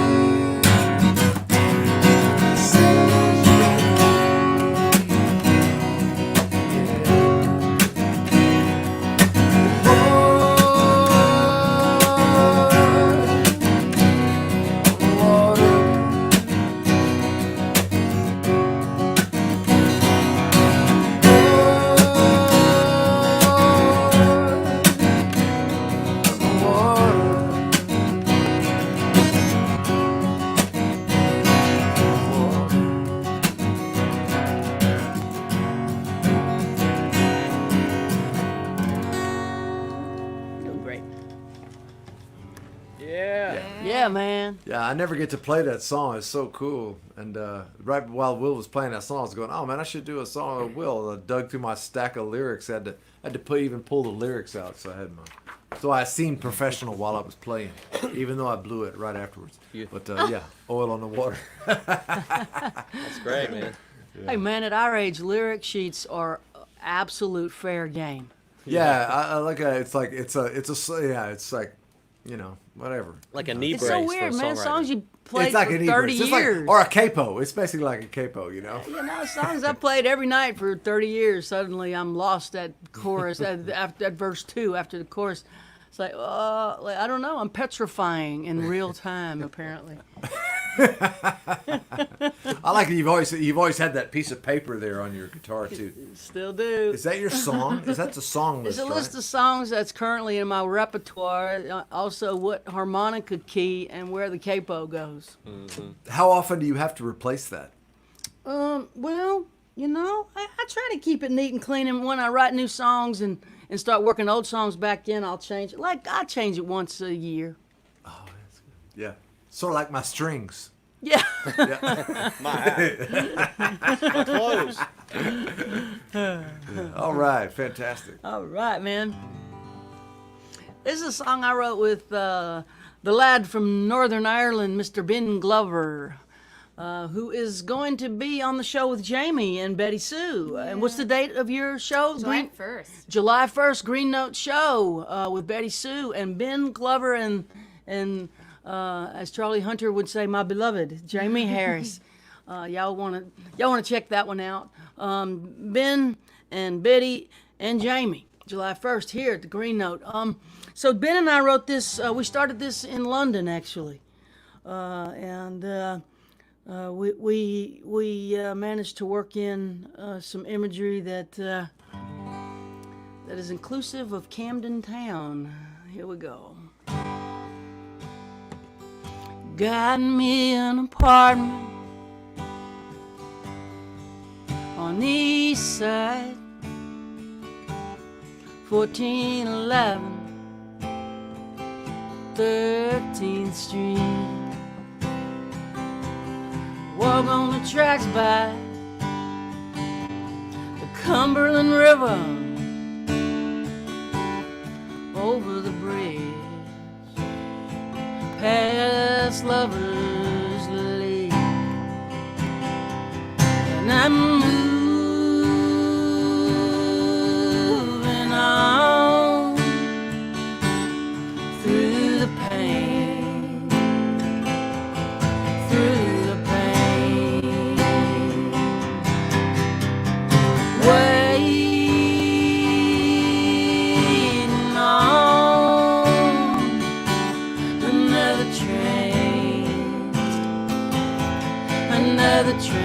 Yeah, man. Yeah, I never get to play that song. It's so cool. And right while Will was playing that song, I was going, "Oh man, I should do a song with Will." I dug through my stack of lyrics. I had to even pull the lyrics out. So I seemed professional while I was playing, even though I blew it right afterwards. But yeah, oil on the water. That's great, man. Yeah. Hey, man, at our age, lyric sheets are absolute fair game. Yeah, I like it's like it's like, you know, whatever. Like a knee It's brace so for weird, a man. songwriter. Songs you played It's like for an 30 It's years. like, or a capo. It's basically like a capo, you know. You know, songs I played every night for 30 years. Suddenly, I'm lost at chorus at verse 2 after the chorus. It's like I don't know. I'm petrifying in real time, apparently. I like that you've always had that piece of paper there on your guitar too. Still do. Is that your song? Is that the song list? It's a list of songs that's currently in my repertoire. Also, what harmonica key and where the capo goes. Mm-hmm. How often do you have to replace that? Well, you know, I try to keep it neat and clean, and when I write new songs and start working old songs back in, I'll change it. Like, I change it once a year. Oh, that's good. Yeah. Sort of like my strings. Yeah. Yeah. My clothes. Yeah. All right. Fantastic. All right, man. This is a song I wrote with the lad from Northern Ireland, Mr. Ben Glover, who is going to be on the show with Jamie and Betty Sue. And what's the date of your show? July 1st. July 1st, Green Note show with Betty Sue and Ben Glover and as Charlie Hunter would say, my beloved Jamie Harris. Y'all want to check that one out. Ben and Betty and Jamie, July 1st here at the Green Note. So Ben and I wrote this. We started this in London actually, and we managed to work in some imagery that is inclusive of Camden Town. Here we go. Got me an apartment on the east side, 1411 13th Street. Walk on the tracks by the Cumberland River, over the bridge, past Lover's Lake, and I'm moving on through the pain, through the pain, waiting on another train, another train.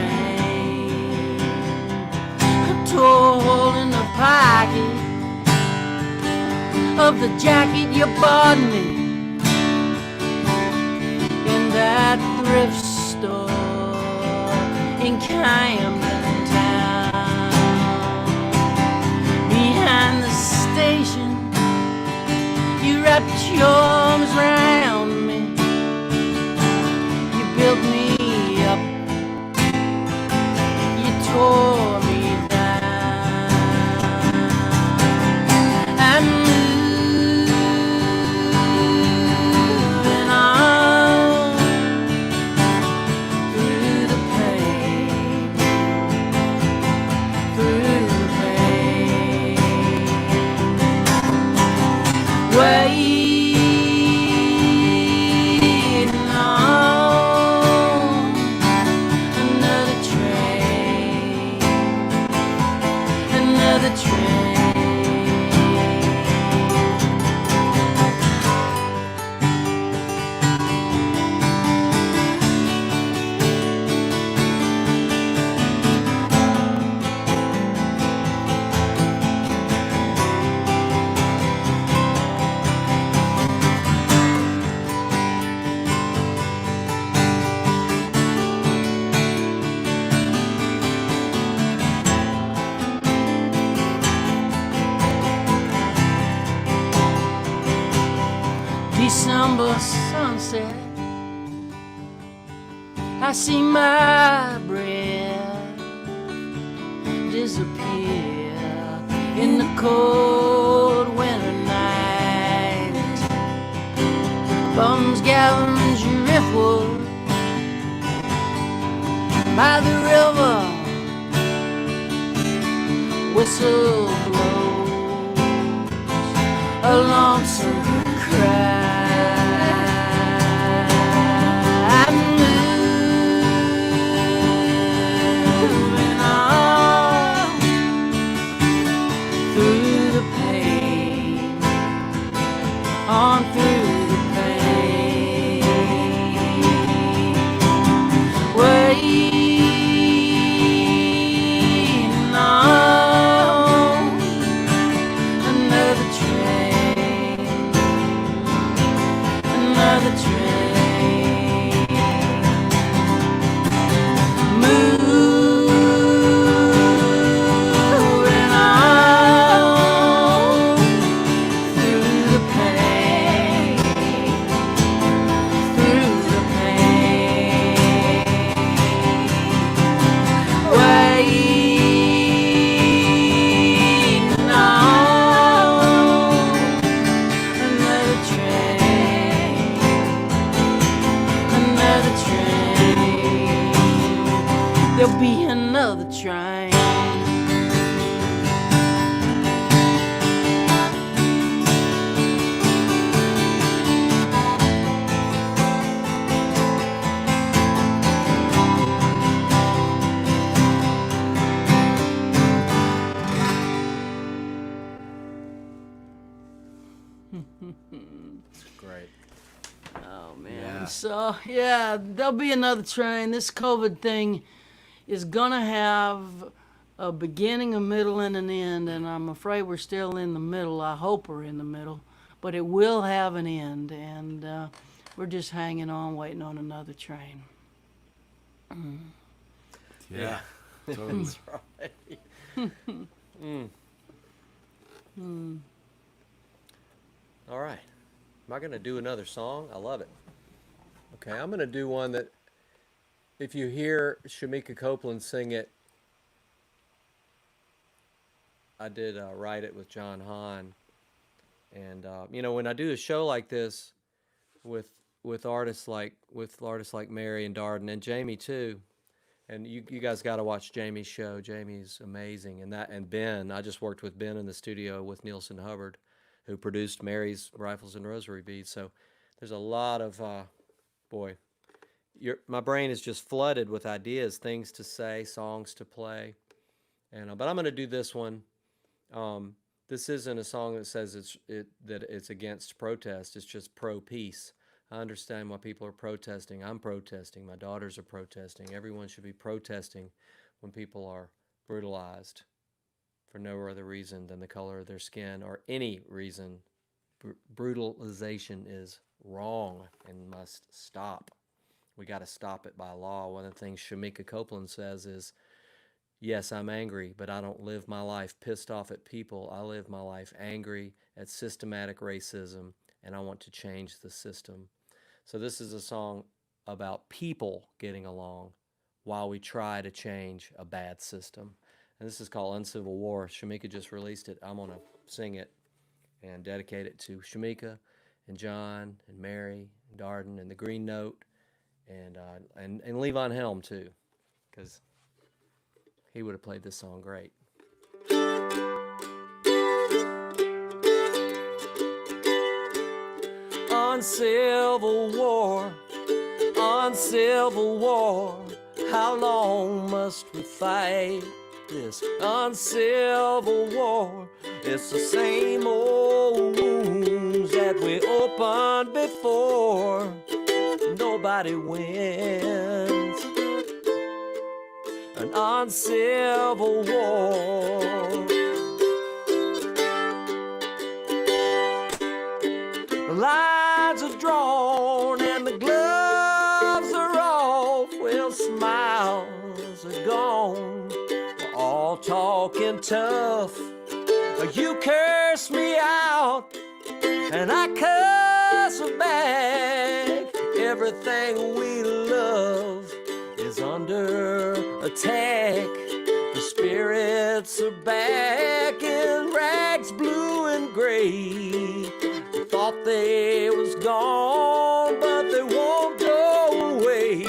I'm told in the pocket of the jacket you bought me in that thrift store in Camden Town. Behind the station, you wrapped your arms around me Waiting on another train, another train. December sunset, I see my breath disappear in the cold winter night. Bums gathering driftwood by the river, whistle blows a lonesome cry. On through the pain, waiting on another train, another train. Moving on through the pain. There'll be another train. Great. Oh man. Yeah. So yeah, there'll be another train. This COVID thing is gonna have a beginning, a middle, and an end, and I'm afraid we're still in the middle. I hope we're in the middle, but it will have an end, and we're just hanging on, waiting on another train. Yeah. Totally. That's right. All right. Am I going to do another song? I love it. Okay, I'm going to do one that, if you hear Shamika Copeland sing it, I did write it with John Hahn. And you know, when I do a show like this with artists like Mary and Darden and Jamie too, and you guys got to watch Jamie's show. Jamie's amazing, and Ben. I just worked with Ben in the studio with Nielsen Hubbard, who produced Mary's Rifles and Rosary Beads. So there's a lot of boy. My brain is just flooded with ideas, things to say, songs to play, and but I'm going to do this one. This isn't a song that says that it's against protest. It's just pro-peace. I understand why people are protesting. I'm protesting. My daughters are protesting. Everyone should be protesting when people are brutalized for no other reason than the color of their skin or any reason. Brutalization is wrong and must stop. We got to stop it by law. One of the things Shamika Copeland says is, yes, I'm angry, but I don't live my life pissed off at people. I live my life angry at systematic racism, and I want to change the system. So this is a song about people getting along while we try to change a bad system. And this is called Uncivil War. Shamika just released it. I'm going to sing it and dedicate it to Shamika and John and Mary and Darden and the Green Note and Levon Helm too, because he would have played this song great. Uncivil war, uncivil war. How long must we fight this uncivil war? It's the same old wounds that we opened before. Nobody wins an uncivil war. The lines are drawn and the gloves are off. Well, smiles are gone. We're all talking tough. You curse me out and I curse back. Everything we love is under attack. The spirits are back in rags blue and gray. Thought they was gone, but they won't go away.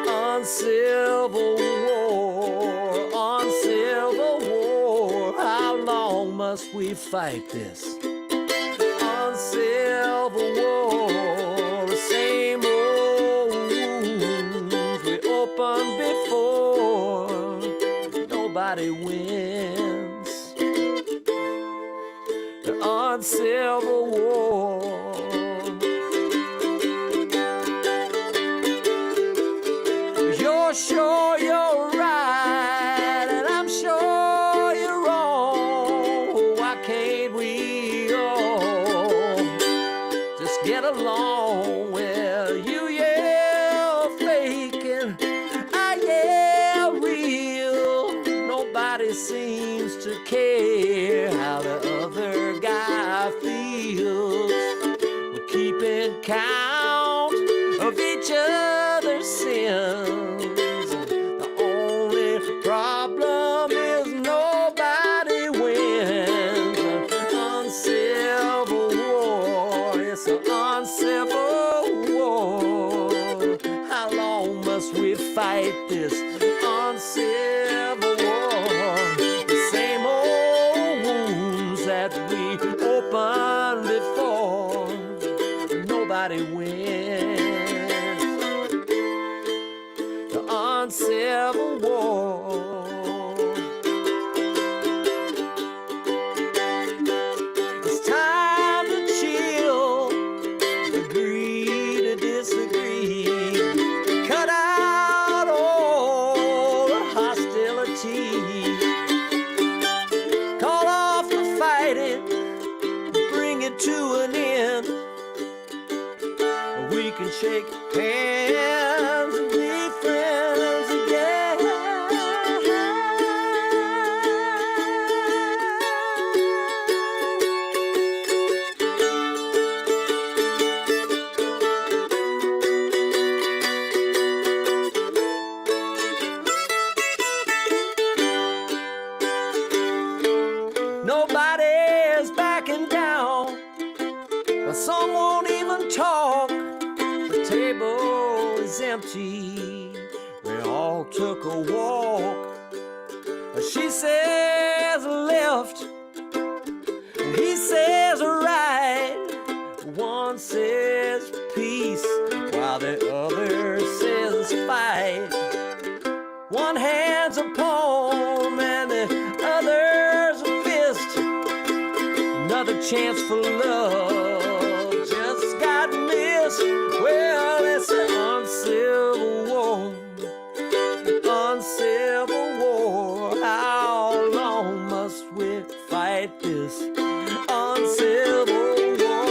Uncivil war, uncivil war. How long must we fight this uncivil war? The same old wounds we opened before. Nobody wins the uncivil war. You're sure you're right, and I'm sure you're wrong. Why can't we all just get along? Well, you yell fake and I yell real. Nobody seems to care how the other guy feels. We're keeping count of each other's sins. The only problem is nobody wins. An uncivil war, it's an uncivil war. How long must we fight this uncivil war? The same old wounds that we opened before. Nobody wins the uncivil war. It's time to chill, agree to disagree, cut out all the hostility, call off the fighting, bring it to an end. We can shake hands and be friends again. Nobody's backing down, but some won't even talk. The table is empty, we all took a walk. She says left, and he says right. One says peace, while the other says fight. One hand's a palm and the other's a fist. Another chance for love just got missed. Well, it's an uncivil war, uncivil war. How long must we fight this uncivil war?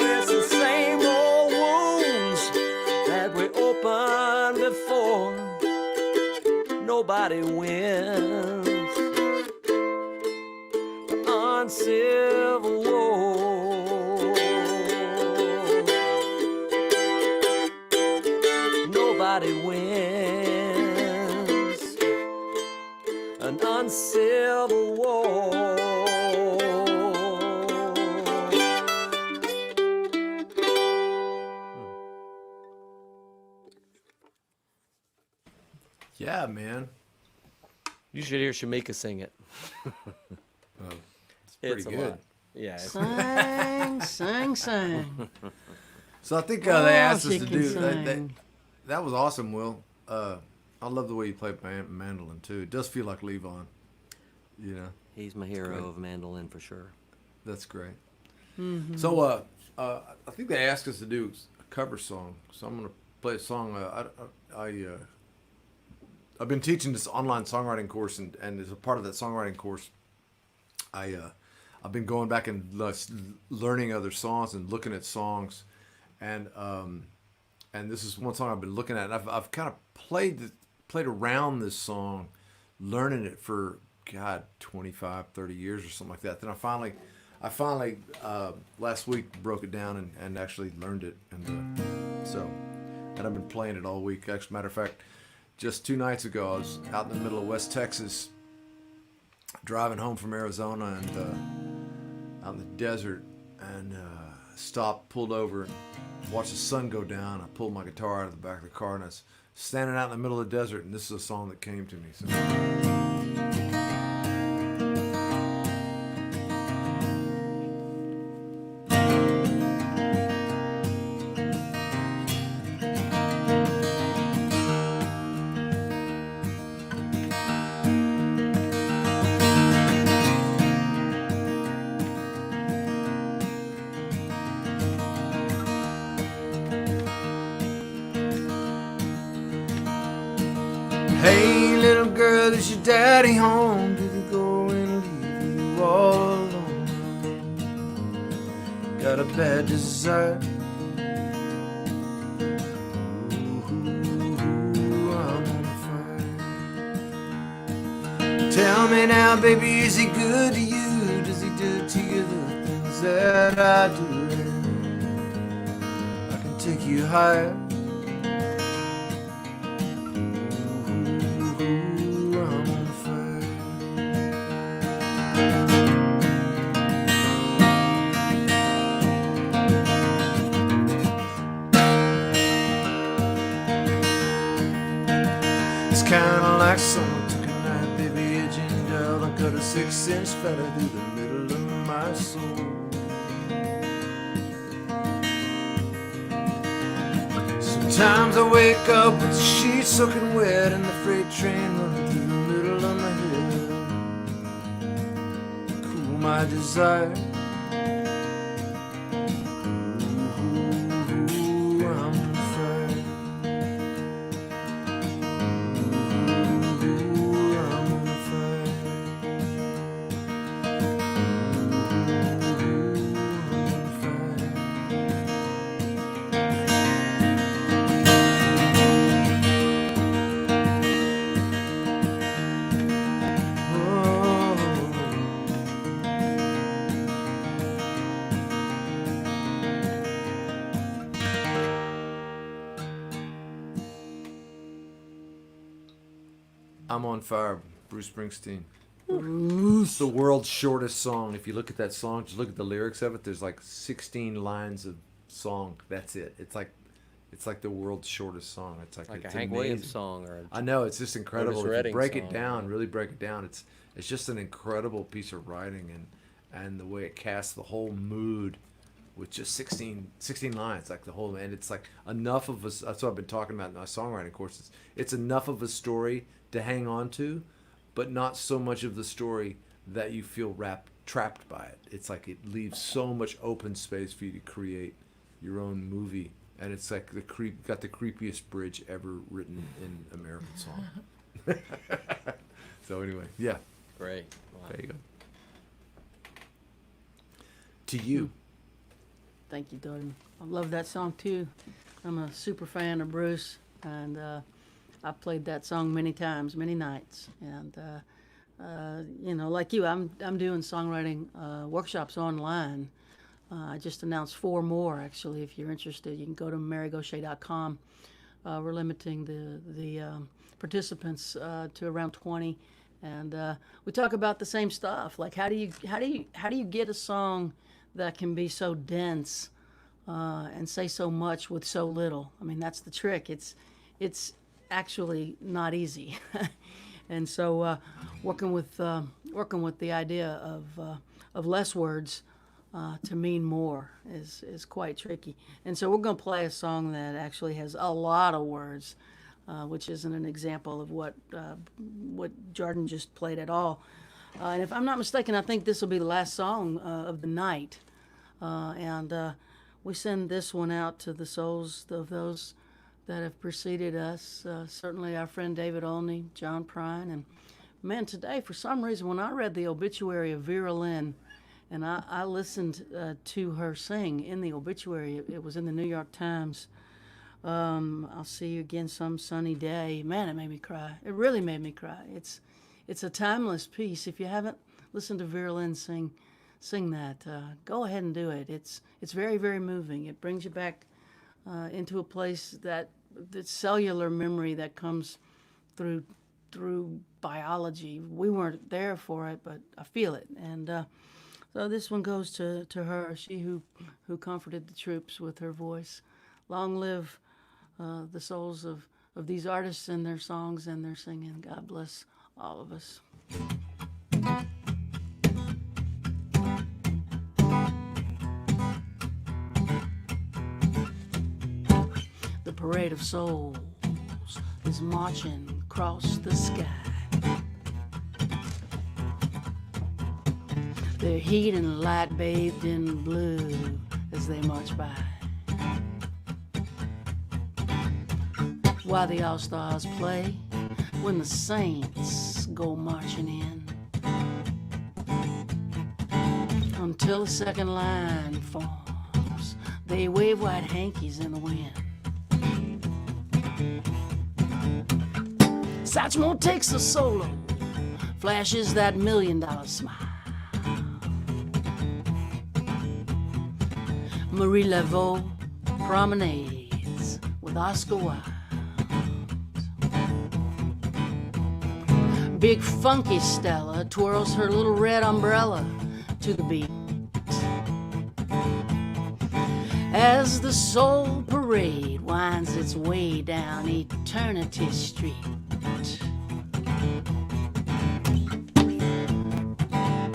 It's the same old wounds that we opened before. Nobody wins the uncivil war. Nobody wins an uncivil war. Yeah, man. You should hear Shamika sing it. It's pretty a good. lot. Yeah. Sing. So I think they asked us she to can do sing. that was awesome, Will. I love the way you play mandolin too. It does feel like Levon, you know. He's my hero of mandolin for sure. That's great. Mm-hmm. So I think they asked us to do a cover song. So I'm gonna play a song. I've been teaching this online songwriting course, and as a part of that songwriting course, I've been going back and learning other songs and looking at songs, and this is one song I've been looking at. And I've kind of played around this song, learning it for 25, 30 years or something like that. Then I finally last week broke it down and actually learned it, and I've been playing it all week. Actually, matter of fact, just 2 nights ago I was out in the middle of West Texas, driving home from Arizona, and out in the desert, and stopped, pulled over, watched the sun go down. I pulled my guitar out of the back of the car, and I was standing out in the middle of the desert, and this is a song that came to me. So. Hey, little girl, is your daddy home? Did he go and leave you all alone? Got a bad desire. Ooh, I'm on fire. Tell me now, baby, is he good to you? Does he do to you the things that I do? I can take you higher. Kinda like someone took a knife, baby, edging down and cut a 6-inch feather through the middle of my soul. Sometimes I wake up with the sheets soaking wet and the freight train running through the middle of my head. Cool my desire. Ooh, I'm on fire. I'm on Fire, Bruce Springsteen. It's the world's shortest song. If you look at that song, just look at the lyrics of it. There's like 16 lines of song. That's it. It's like the world's shortest song. It's like a it's Hank amazing. Williams song, or I know, it's just incredible. If you Redding break song, it down, really break it down. It's just an incredible piece of writing, and the way it casts the whole mood with just 16 lines, like the whole, and it's like enough of us. That's what I've been talking about in my songwriting courses. It's enough of a story to hang on to, but not so much of the story that you feel trapped by it. It's like it leaves so much open space for you to create your own movie, and it's like got the creepiest bridge ever written in American song. So anyway, yeah. Great. Wow. There you go. To you. Thank you, Darden. I love that song too. I'm a super fan of Bruce, and I've played that song many times, many nights. And you know, like you, I'm doing songwriting workshops online. I just announced 4 more, actually. If you're interested, you can go to marygauthier.com. We're limiting the participants to around 20, and we talk about the same stuff. Like how do you get a song that can be so dense and say so much with so little? I mean, that's the trick. It's actually not easy. And so working with the idea of less words to mean more is quite tricky. And so we're going to play a song that actually has a lot of words, which isn't an example of what Jordan just played at all. And if I'm not mistaken, I think this will be the last song of the night. And we send this one out to the souls of those that have preceded us, certainly our friend David Olney, John Prine. And man, today, for some reason, when I read the obituary of Vera Lynn, and I listened to her sing in the obituary, it was in the New York Times, I'll see you again some sunny day. Man, it made me cry. It really made me cry. It's a timeless piece. If you haven't listened to Vera Lynn sing that, go ahead and do it. It's very, very moving. It brings you back into a place that cellular memory that comes through biology. We weren't there for it, but I feel it. And so this one goes to her, she who comforted the troops with her voice. Long live the souls of these artists and their songs and their singing. God bless all of us. The parade of souls is marching across the sky. Their heat and light bathed in blue as they march by. While the all-stars play, when the saints go marching in. Until the second line forms, they wave white hankies in the wind. Satchmo takes a solo, flashes that $1 million smile. Marie Laveau promenades with Oscar Wilde. Big funky Stella twirls her little red umbrella to the beat. As the soul parade winds its way down Eternity Street.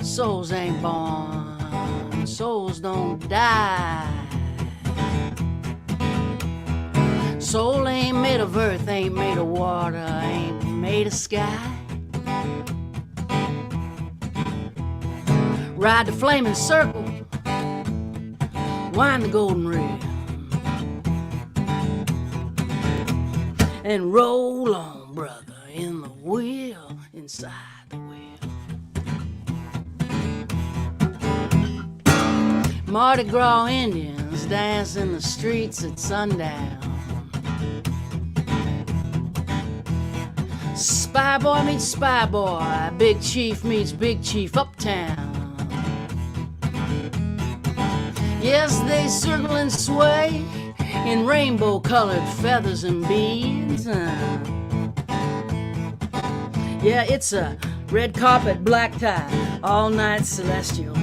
Souls ain't born, souls don't die. Soul ain't made of earth, ain't made of water, ain't made of sky. Ride the flaming circle, wind the golden rim, and roll on, brother, in the wheel, inside the wheel. Mardi Gras Indians dance in the streets at sundown. Spy boy meets spy boy, big chief meets big chief uptown. Yes, they circle and sway in rainbow-colored feathers and beads. Yeah, it's a red carpet, black tie, all-night celestial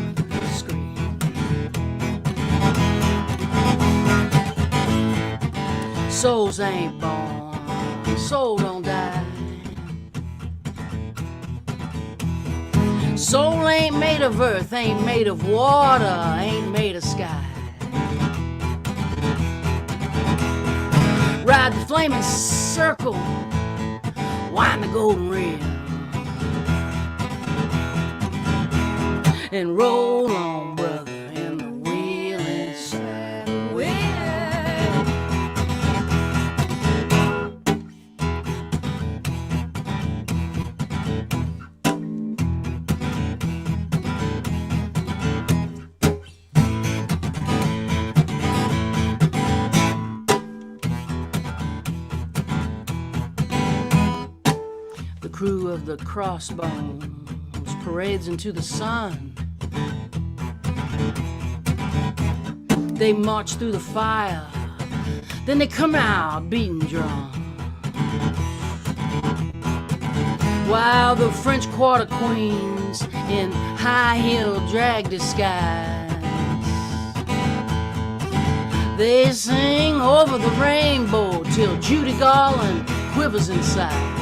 scream. Souls ain't born, soul don't die. Soul ain't made of earth, ain't made of water, ain't made of sky. Ride the flaming circle, wind the golden rim, and roll on, brother, in the wheel inside the wheel. Crew of the Crossbones parades into the sun. They march through the fire, then they come out beating drum. While the French Quarter Queens in high-heeled drag disguise, they sing over the rainbow till Judy Garland quivers inside.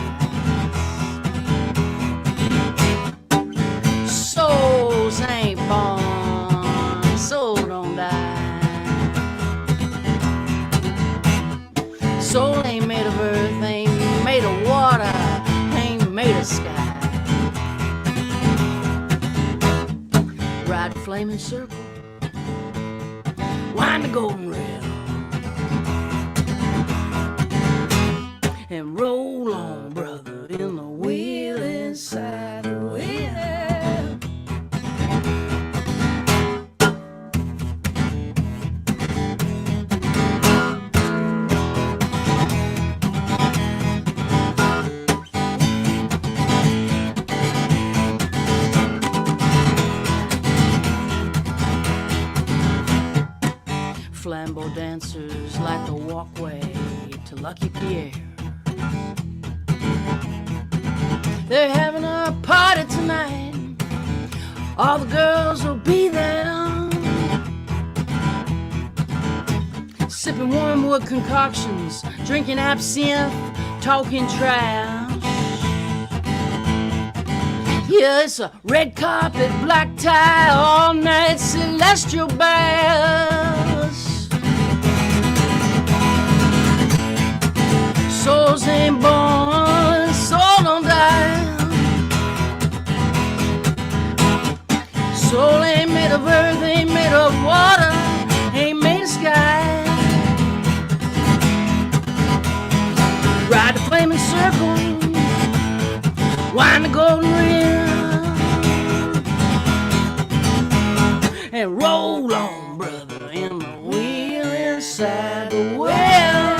Souls ain't born, flaming circle, wind the golden rail, and roll on, brother, in the wheel inside the wheel. Flambeau dancers light the walkway to Lucky Pierre. They're having a party tonight. All the girls will be there, sipping wormwood concoctions, drinking absinthe, talking trash. Yeah, it's a red carpet, black tie, all night celestial bells. Souls ain't born, soul don't die. Soul ain't made of earth, ain't made of water, ain't made of sky. Ride the flaming circle, wind the golden reel, and roll on, brother, in the wheel inside the well.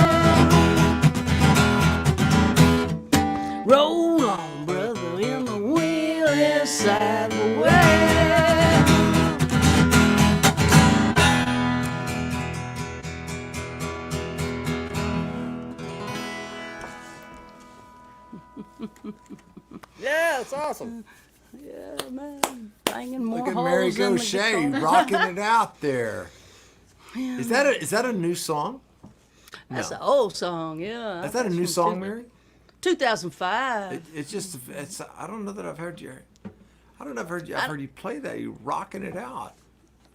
Roll on, brother, in the wheel inside the well. Yeah, it's awesome. Yeah, man. Banging more Look at holes Mary in the Gauthier guitar. rocking it out there. Yeah, Is that a new song? That's No. an old song, yeah. Is that a new song, Mary? 2005. It's I don't know that I've heard you. I don't know if I've heard you play that. You rocking it out.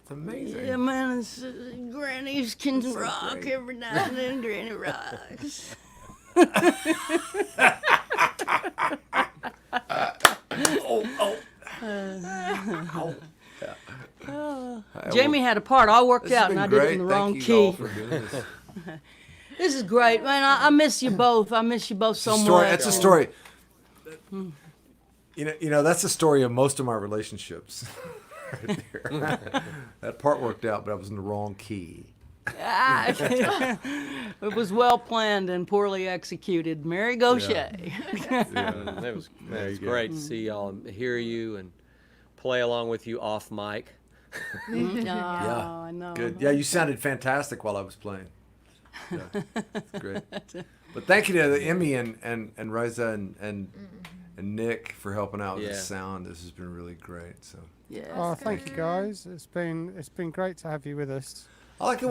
It's amazing. Yeah, man, it's, grannies can so rock great. every now and then. Granny rocks. Jamie had a part all worked This has out, and been I did it great. in the Thank wrong you key. all for doing this. This is great, man. I miss you both. I miss you both so much. That's a story. You know, that's the story of most of my relationships. Right there. That part worked out, but I was in the wrong key. It was well planned and poorly executed. Mary Gauthier. It was great to see y'all, hear you, and play along with you off mic. Yeah, I know. good. Yeah, you sounded fantastic while I was playing. Yeah, it's great. But thank you to Emmy and Riza and Nick for helping out with the sound. This has been really great. So. Yeah. Oh, thank you guys. It's been great to have you with us. I like the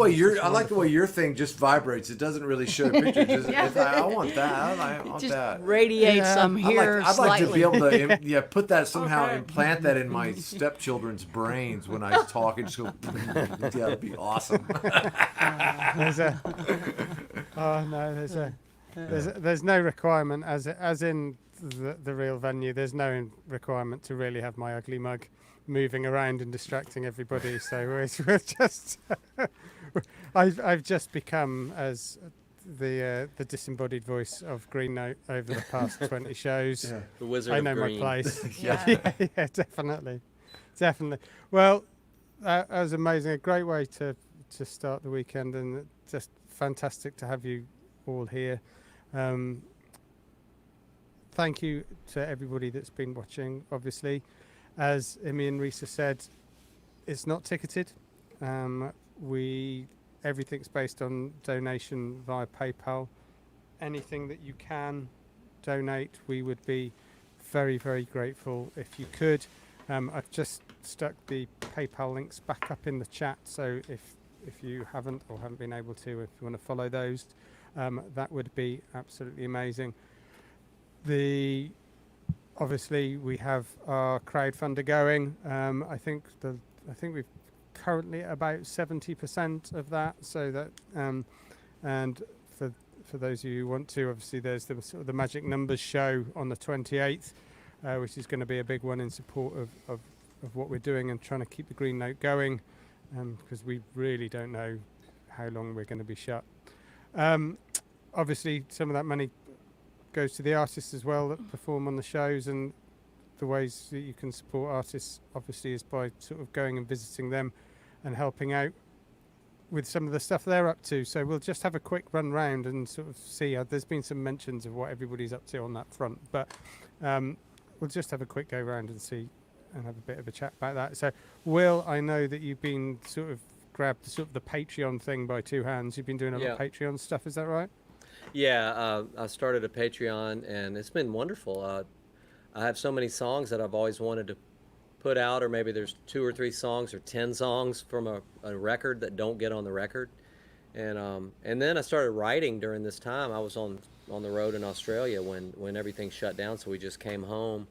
way your thing just vibrates. It doesn't really show pictures. I want that. I want just that. radiates some here I'd like to be able slightly. to put that somehow, implant that in my stepchildren's brains when I talk and just go, yeah, that'd be awesome. There's no requirement as in the real venue. There's no requirement to really have my ugly mug moving around and distracting everybody. So we're just I've just become as the disembodied voice of Green Note over the past 20 shows. Yeah. The Wizard I know of Green. my place. yeah, definitely. Well, that was amazing. A great way to start the weekend, and just fantastic to have you all here. Thank you to everybody that's been watching. Obviously, as Imi and Risa said, it's not ticketed. Everything's based on donation via PayPal. Anything that you can donate, we would be very, very grateful if you could. I've just stuck the PayPal links back up in the chat, so if you haven't been able to, if you want to follow those, that would be absolutely amazing. Obviously we have our crowdfunder going. I think we've currently about 70% of that, so that and for those of you who want to, obviously there's the Magic Numbers show on the 28th, which is going to be a big one in support of of what we're doing and trying to keep the Green Note going, because we really don't know how long we're going to be shut. Obviously, some of that money goes to the artists as well that perform on the shows, and the ways that you can support artists obviously is by sort of going and visiting them and helping out with some of the stuff they're up to. So we'll just have a quick run round and sort of see. There's been some mentions of what everybody's up to on that front, but we'll just have a quick go round and see and have a bit of a chat about that. So Will, I know that you've been sort of grabbed sort of the Patreon thing by two hands. You've been doing a lot of Patreon stuff, is that right? Yeah, I started a Patreon, and it's been wonderful. I have so many songs that I've always wanted to put out, or maybe there's 2 or 3 songs or 10 songs from a record that don't get on the record. And then I started writing during this time. I was on the road in Australia when everything shut down, so we just came home,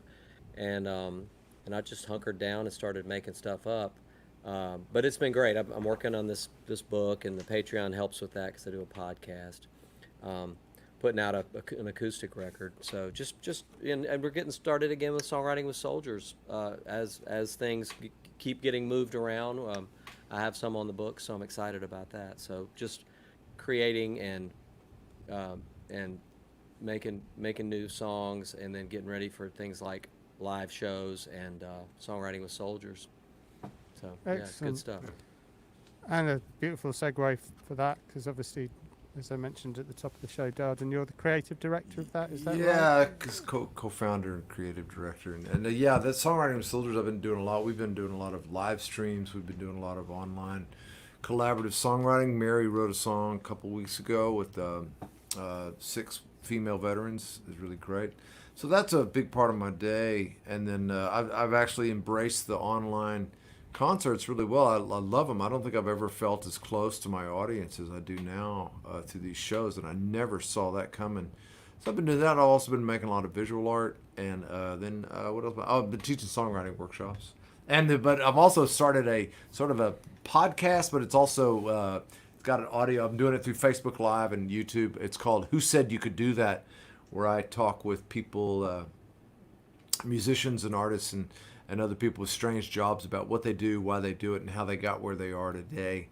and I just hunkered down and started making stuff up. But it's been great. I'm working on this book, and the Patreon helps with that because I do a podcast. Putting out an acoustic record, so and we're getting started again with Songwriting with Soldiers as things keep getting moved around. I have some on the book, so I'm excited about that. So just creating and making new songs, and then getting ready for things like live shows and Songwriting with Soldiers. So yeah, good stuff. And a beautiful segue for that, because obviously, as I mentioned at the top of the show, Darden, you're the creative director of that, is that right? Yeah, because co-founder and creative director. And yeah, that Songwriting with Soldiers I've been doing a lot. We've been doing a lot of live streams. We've been doing a lot of online collaborative songwriting. Mary wrote a song a couple weeks ago with 6 female veterans. It's really great. So that's a big part of my day. And then I've actually embraced the online concerts really well. I love them. I don't think I've ever felt as close to my audience as I do now through these shows, and I never saw that coming. So I've been doing that. I've also been making a lot of visual art, and then what else? I've been teaching songwriting workshops, but I've also started a sort of a podcast, but it's also it's got an audio. I'm doing it through Facebook Live and YouTube. It's called "Who Said You Could Do That," where I talk with people, musicians and artists and other people with strange jobs about what they do, why they do it, and how they got where they are today.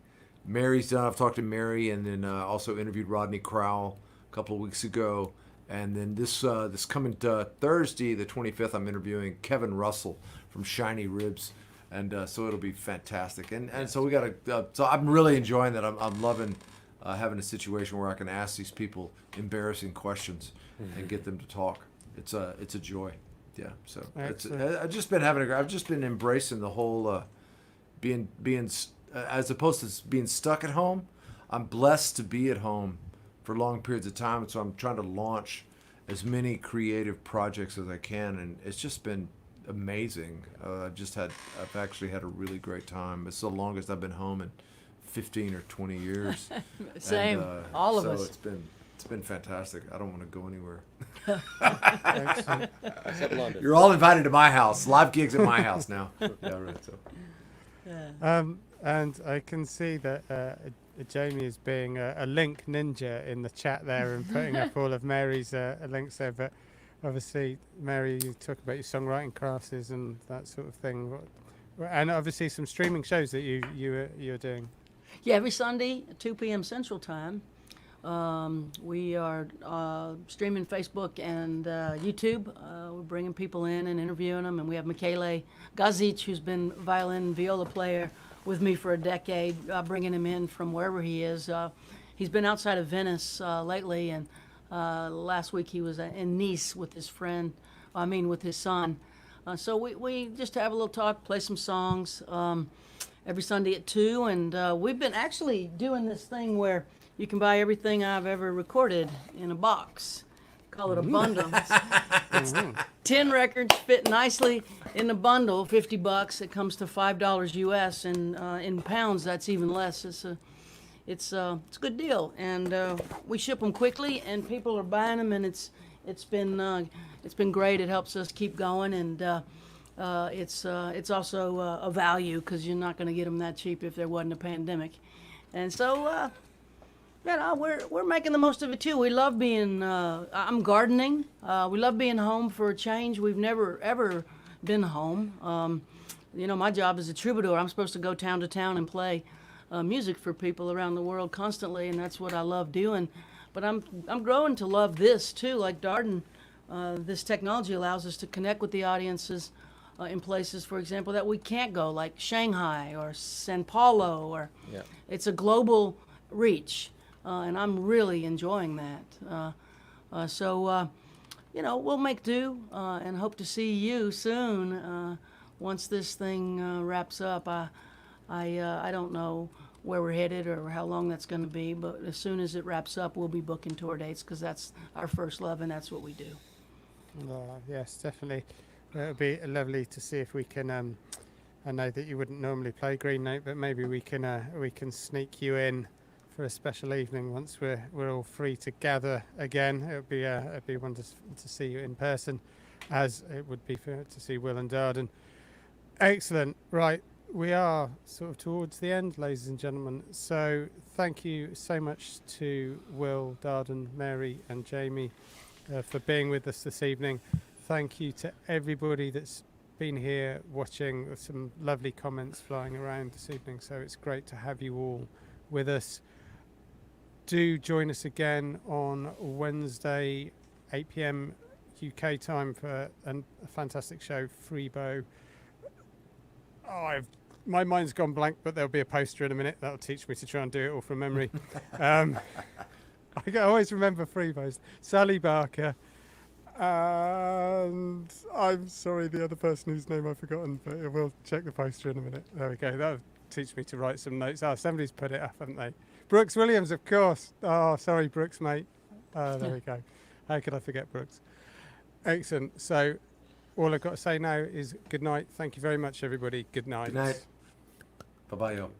Mary's done. I've talked to Mary, and then also interviewed Rodney Crowell a couple of weeks ago. And then this coming Thursday, the 25th, I'm interviewing Kevin Russell from Shiny Ribs, and so it'll be fantastic. And so we got so I'm really enjoying that. I'm loving having a situation where I can ask these people embarrassing questions and get them to talk. It's a joy. Yeah, so I've just been embracing the whole being as opposed to being stuck at home. I'm blessed to be at home for long periods of time, and so I'm trying to launch as many creative projects as I can, and it's just been amazing. I've actually had a really great time. It's the longest I've been home in 15 or 20 years. Same, all of us. So it's been fantastic. I don't want to go anywhere. Except London. You're all invited to my house. Live gigs at my house now. Yeah, right. So. Yeah. And I can see that Jamie is being a link ninja in the chat there and putting up all of Mary's links there. But obviously, Mary, you talk about your songwriting classes and that sort of thing, and obviously some streaming shows that you're doing. Yeah, every Sunday at 2 p.m. Central Time. We are streaming Facebook and YouTube. We're bringing people in and interviewing them, and we have Michele Gazic, who's been violin and viola player with me for a decade, bringing him in from wherever he is. He's been outside of Venice lately, and last week he was in Nice with his with his son. So we just have a little talk, play some songs every Sunday at 2, and we've been actually doing this thing where you can buy everything I've ever recorded in a box. Call it a bundle. It's 10 records fit nicely in a bundle, $50. It comes to $5 US, and in pounds that's even less. It's a good deal, and we ship them quickly, and people are buying them, and it's been great. It helps us keep going, and it's also a value because you're not going to get them that cheap if there wasn't a pandemic, and so. We're making the most of it too. We love being. I'm gardening. We love being home for a change. We've never ever been home. you know, my job as a troubadour, I'm supposed to go town to town and play music for people around the world constantly, and that's what I love doing. But I'm growing to love this too, like Darden. This technology allows us to connect with the audiences in places, for example, that we can't go, like Shanghai or Sao Paulo, or it's a global reach, and I'm really enjoying that. So, you know, we'll make do and hope to see you soon once this thing wraps up. I don't know where we're headed or how long that's going to be, but as soon as it wraps up, we'll be booking tour dates because that's our first love and that's what we do. Yes, definitely. It would be lovely to see if we can. I know that you wouldn't normally play Green Note, but maybe we can sneak you in for a special evening once we're all free to gather again. It'd be wonderful to see you in person, as it would be to see Will and Darden. Excellent. Right, we are sort of towards the end, ladies and gentlemen. So thank you so much to Will, Darden, Mary, and Jamie for being with us this evening. Thank you to everybody that's been here watching. Some lovely comments flying around this evening, so it's great to have you all with us. Do join us again on Wednesday, 8 p.m. UK time for a fantastic show, Freebo. My mind's gone blank, but there'll be a poster in a minute. That'll teach me to try and do it all from memory. I always remember Freebo's. Sally Barker. And I'm sorry, the other person whose name I've forgotten, but we'll check the poster in a minute. There we go. That'll teach me to write some notes. Somebody's put it up, haven't they? Brooks Williams, of course. Oh, sorry, Brooks, mate. There we go. How could I forget Brooks? Excellent. So all I've got to say now is good night. Thank you very much, everybody. Good night. Good night. Bye-bye, y'all.